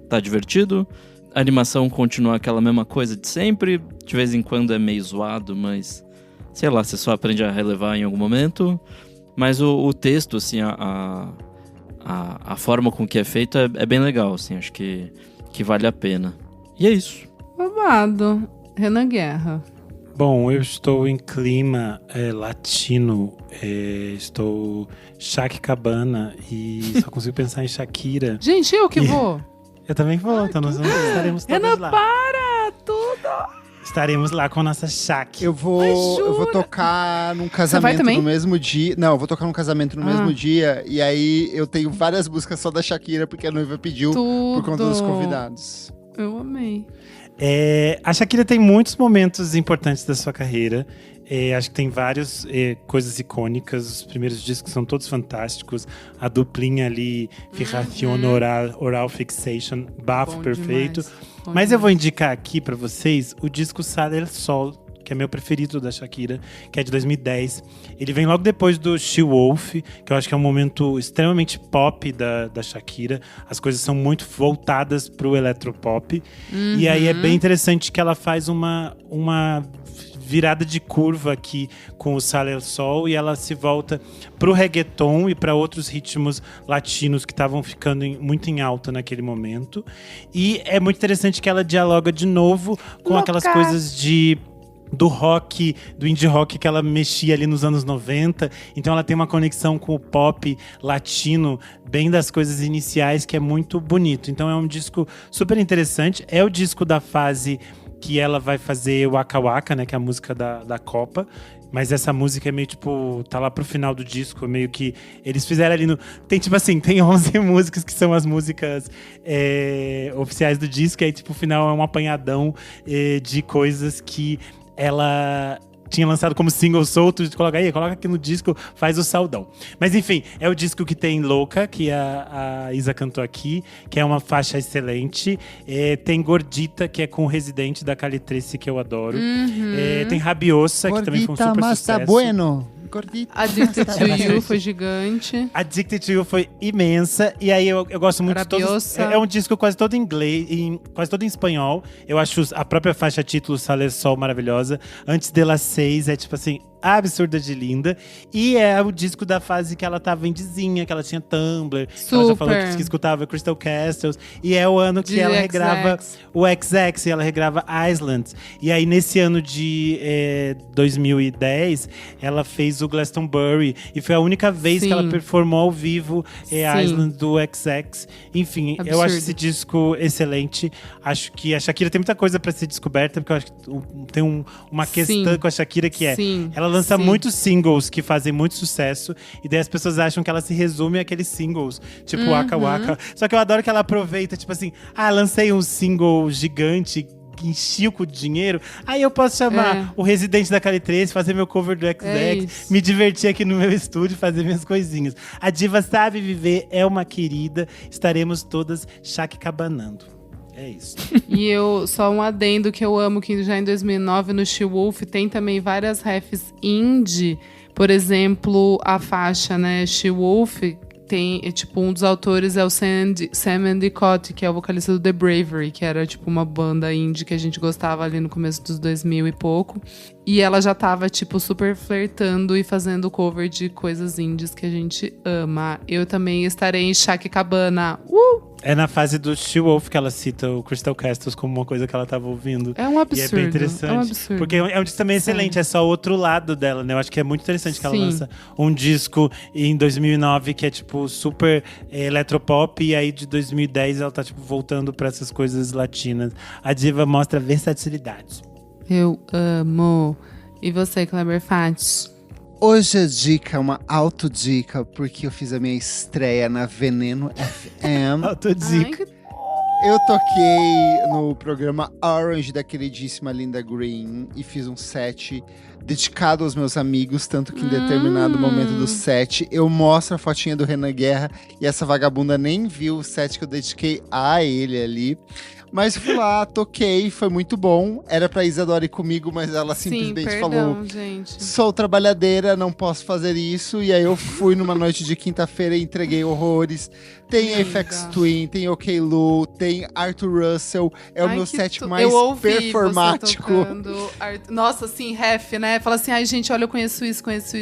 tá divertido. A animação continua aquela mesma coisa de sempre. De vez em quando é meio zoado, mas sei lá, você só aprende a relevar em algum momento. Mas o texto, assim, a forma com que é feito é bem legal, assim. Acho que vale a pena. E é isso. Babado. Renan Guerra. Bom, eu estou em clima latino, estou Cabana e só consigo pensar em Shakira. Gente, eu que vou. Eu também vou, então nós estaremos todos Renan, lá. para! Tudo! Estaremos lá com a nossa Shak. Eu vou tocar num casamento no mesmo dia. Não, eu vou tocar num casamento no mesmo dia. E aí eu tenho várias músicas só da Shakira, porque a noiva pediu por conta dos convidados. Eu amei. A Shakira tem muitos momentos importantes da sua carreira. Acho que tem várias coisas icônicas. Os primeiros discos são todos fantásticos. A duplinha ali, Fijación Oral Fixation, bafo perfeito. Mas eu vou indicar aqui pra vocês o disco Sale el Sol, que é meu preferido da Shakira, que é de 2010. Ele vem logo depois do She Wolf, que eu acho que é um momento extremamente pop da Shakira. As coisas são muito voltadas pro eletropop. E aí é bem interessante que ela faz uma virada de curva aqui com o Sale el Sol, e ela se volta pro reggaeton e para outros ritmos latinos que estavam ficando muito em alta naquele momento. E é muito interessante que ela dialoga de novo com aquelas coisas do rock, do indie rock que ela mexia ali nos anos 90. Então ela tem uma conexão com o pop latino, bem das coisas iniciais, que é muito bonito. Então é um disco super interessante. É o disco da fase que ela vai fazer o Waka Waka, né, que é a música da Copa. Mas essa música é meio tipo, tá lá pro final do disco, meio que eles fizeram ali no... Tem tipo assim, tem 11 músicas que são as músicas oficiais do disco, e aí tipo o final é um apanhadão de coisas que ela tinha lançado como single solto, coloca aqui no disco, faz o saldão. Mas enfim, é o disco que tem Louca, que a Isa cantou aqui, que é uma faixa excelente. Tem Gordita, que é com o Residente da Calitrece, que eu adoro. Tem Rabiosa, que também foi um super sucesso. Tá bueno. Addicted to You foi gigante. Addicted to You foi imensa. E aí eu gosto muito de todos. É um disco quase todo em inglês, quase todo em espanhol. Eu acho a própria faixa título Sale Sol maravilhosa. Antes dela 6 é tipo assim, absurda de linda. E é o disco da fase que ela tava indizinha, que ela tinha Tumblr. Que ela já falou que escutava Crystal Castles. E é o ano que ela regrava o XX, e ela regrava Islands. E aí nesse ano de 2010, ela fez o Glastonbury. E foi a única vez que ela performou ao vivo Islands do XX. Enfim, absurdo. Eu acho esse disco excelente. Acho que a Shakira tem muita coisa pra ser descoberta, porque eu acho que tem uma questão com a Shakira que ela lança muitos singles que fazem muito sucesso, e daí as pessoas acham que ela se resume àqueles singles, tipo Waka Waka. Só que eu adoro que ela aproveita, tipo assim, lancei um single gigante, enchi com dinheiro, aí eu posso chamar o Residente da Calitrece, fazer meu cover do XX, me divertir aqui no meu estúdio, fazer minhas coisinhas. A diva sabe viver, é uma querida, estaremos todas Cabanando. É isso. E só um adendo que eu amo, que já em 2009 no She Wolf tem também várias refs indie. Por exemplo, a faixa, né, She Wolf, tem, tipo, um dos autores é o Sam Endicott, que é o vocalista do The Bravery, que era, tipo, uma banda indie que a gente gostava ali no começo dos 2000 e pouco. E ela já tava, tipo, super flertando e fazendo cover de coisas indies que a gente ama. Eu também estarei em Cabana. É na fase do She-Wolf que ela cita o Crystal Castles como uma coisa que ela tava ouvindo. É um absurdo. E é bem interessante. É um absurdo. Porque é um disco também excelente, é só o outro lado dela, né? Eu acho que é muito interessante que ela lança um disco em 2009 que é, tipo, super eletropop. E aí, de 2010, ela tá, tipo, voltando pra essas coisas latinas. A diva mostra versatilidade. Eu amo. E você, Kleber Fati? Hoje a dica é uma autodica, porque eu fiz a minha estreia na Veneno FM. Autodica. Eu toquei no programa Orange da queridíssima Linda Green e fiz um set dedicado aos meus amigos, tanto que em determinado momento do set eu mostro a fotinha do Renan Guerra e essa vagabunda nem viu o set que eu dediquei a ele ali. Mas fui lá, toquei, foi muito bom. Era pra Isadora ir comigo, mas ela simplesmente falou: gente. Sou trabalhadeira, não posso fazer isso. E aí eu fui numa noite de quinta-feira e entreguei horrores. Tem Aphex Twin, tem OK Lu, tem Arthur Russell. É o meu set mais performático. Nossa, assim, ref, né? Fala assim, ai gente, olha, eu conheço isso. Conheço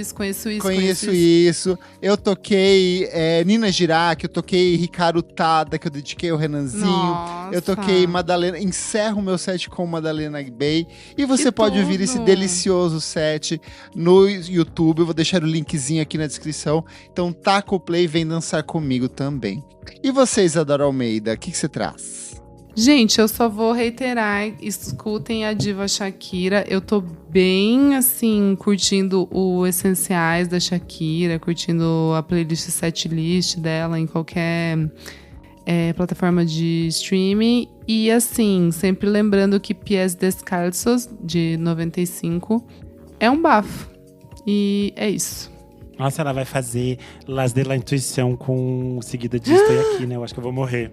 isso. Eu toquei Nina Girac, eu toquei Ricardo Tada, que eu dediquei ao Renanzinho. Nossa. Eu toquei Madalena, encerro meu set com Madalena Bay. E você pode ouvir esse delicioso set no YouTube. Eu vou deixar o linkzinho aqui na descrição. Então taca o play e vem dançar comigo também. E você, Isadora Almeida, o que você traz? Gente, eu só vou reiterar, escutem a diva Shakira. Eu tô bem, assim, curtindo os essenciais da Shakira, curtindo a playlist setlist dela em qualquer plataforma de streaming. E, assim, sempre lembrando que Pies Descalços, de 95, é um bafo. E é isso. Nossa, ela vai fazer Las de la Intuição com seguida de Estou Aqui, né? Eu acho que eu vou morrer.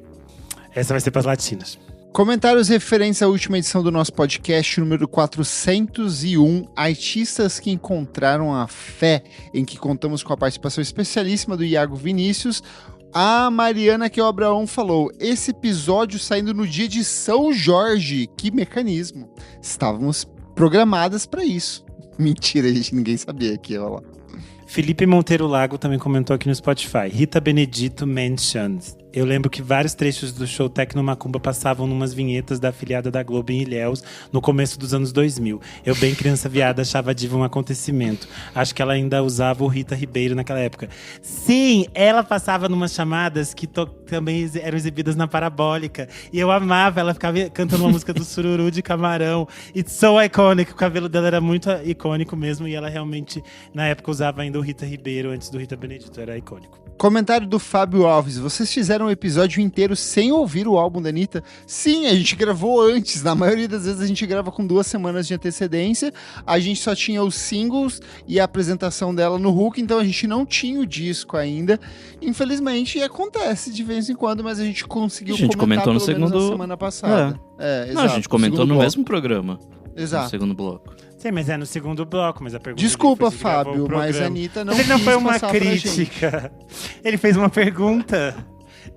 Essa vai ser pras latinas. Comentários referentes à última edição do nosso podcast, número 401, Artistas que Encontraram a Fé, em que contamos com a participação especialíssima do Iago Vinícius. A Mariana que o Abraão falou, esse episódio saindo no dia de São Jorge, que mecanismo. Estávamos programadas para isso. Mentira, gente, ninguém sabia que ia rolar. Felipe Monteiro Lago também comentou aqui no Spotify. Rita Benedito mentions. Eu lembro que vários trechos do show Tecno Macumba passavam numas vinhetas da afiliada da Globo em Ilhéus no começo dos anos 2000. Eu, bem criança viada, achava a diva um acontecimento. Acho que ela ainda usava o Rita Ribeiro naquela época. Sim, ela passava numas chamadas que também eram exibidas na Parabólica. E eu amava, ela ficava cantando uma música do Sururu de Camarão. It's so iconic, o cabelo dela era muito icônico mesmo. E ela realmente, na época, usava ainda o Rita Ribeiro antes do Rita Benedito, era icônico. Comentário do Fábio Alves. Vocês fizeram um episódio inteiro sem ouvir o álbum da Anitta? Sim, a gente gravou antes. Na maioria das vezes a gente grava com 2 semanas de antecedência. A gente só tinha os singles e a apresentação dela no Hulk, então a gente não tinha o disco ainda. Infelizmente, acontece de vez em quando, mas a gente conseguiu comentou no segundo... na semana passada. Não, a gente comentou no mesmo programa. Exato. No segundo bloco. Sim, mas é no segundo bloco, mas a pergunta... Desculpa, Fábio, mas a Anitta não quis. Mas ele não foi uma crítica. Ele fez uma pergunta.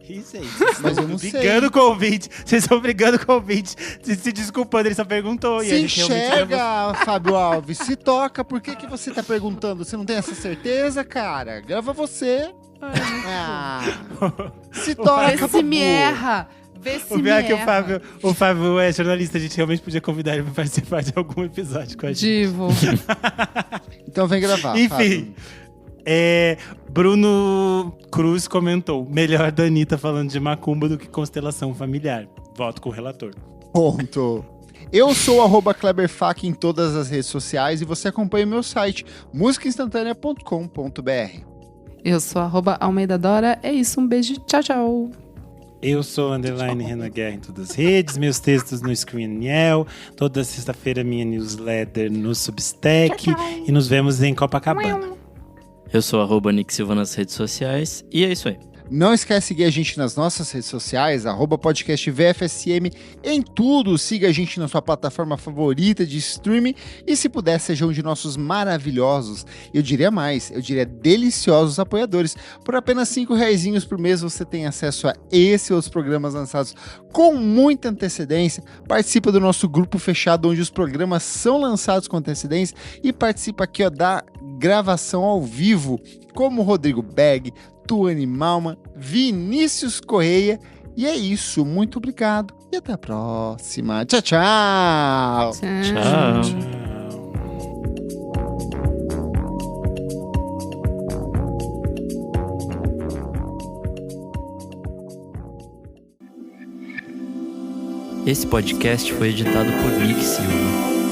Isso aí. Mas eu não sei. Vocês estão brigando com o ouvinte. Se desculpando, ele só perguntou. Se enxerga, Fábio Alves. Se toca, por que você tá perguntando? Você não tem essa certeza, cara? Grava você. Se toca, Vê se me erra. Vê se me erra. Que o Fábio é jornalista. A gente realmente podia convidar ele pra participar de algum episódio com a gente. Divo. Então vem gravar, enfim. Bruno Cruz comentou: melhor da Anitta falando de macumba do que constelação familiar. Voto com o relator. Ponto. Eu sou @KleberFac em todas as redes sociais e você acompanha o meu site musicainstantanea.com.br. Eu sou @Almeida Dora. É isso, um beijo, tchau, tchau. Eu sou _Renan Guerra em todas as redes, meus textos no Screenel, toda sexta-feira minha newsletter no Substack e nos vemos em Copacabana. Eu sou @Nick Silva nas redes sociais e é isso aí. Não esquece de seguir a gente nas nossas redes sociais, @podcastvfsm em tudo. Siga a gente na sua plataforma favorita de streaming e, se puder, seja um de nossos maravilhosos, eu diria deliciosos apoiadores. Por apenas R$5 por mês você tem acesso a esse e outros programas lançados com muita antecedência, participa do nosso grupo fechado onde os programas são lançados com antecedência e participa aqui da gravação ao vivo, como Rodrigo Berg, Tuane Malman, Vinícius Correia E é isso, muito obrigado e até a próxima. Tchau, tchau! Tchau. Esse podcast foi editado por Nick Silva.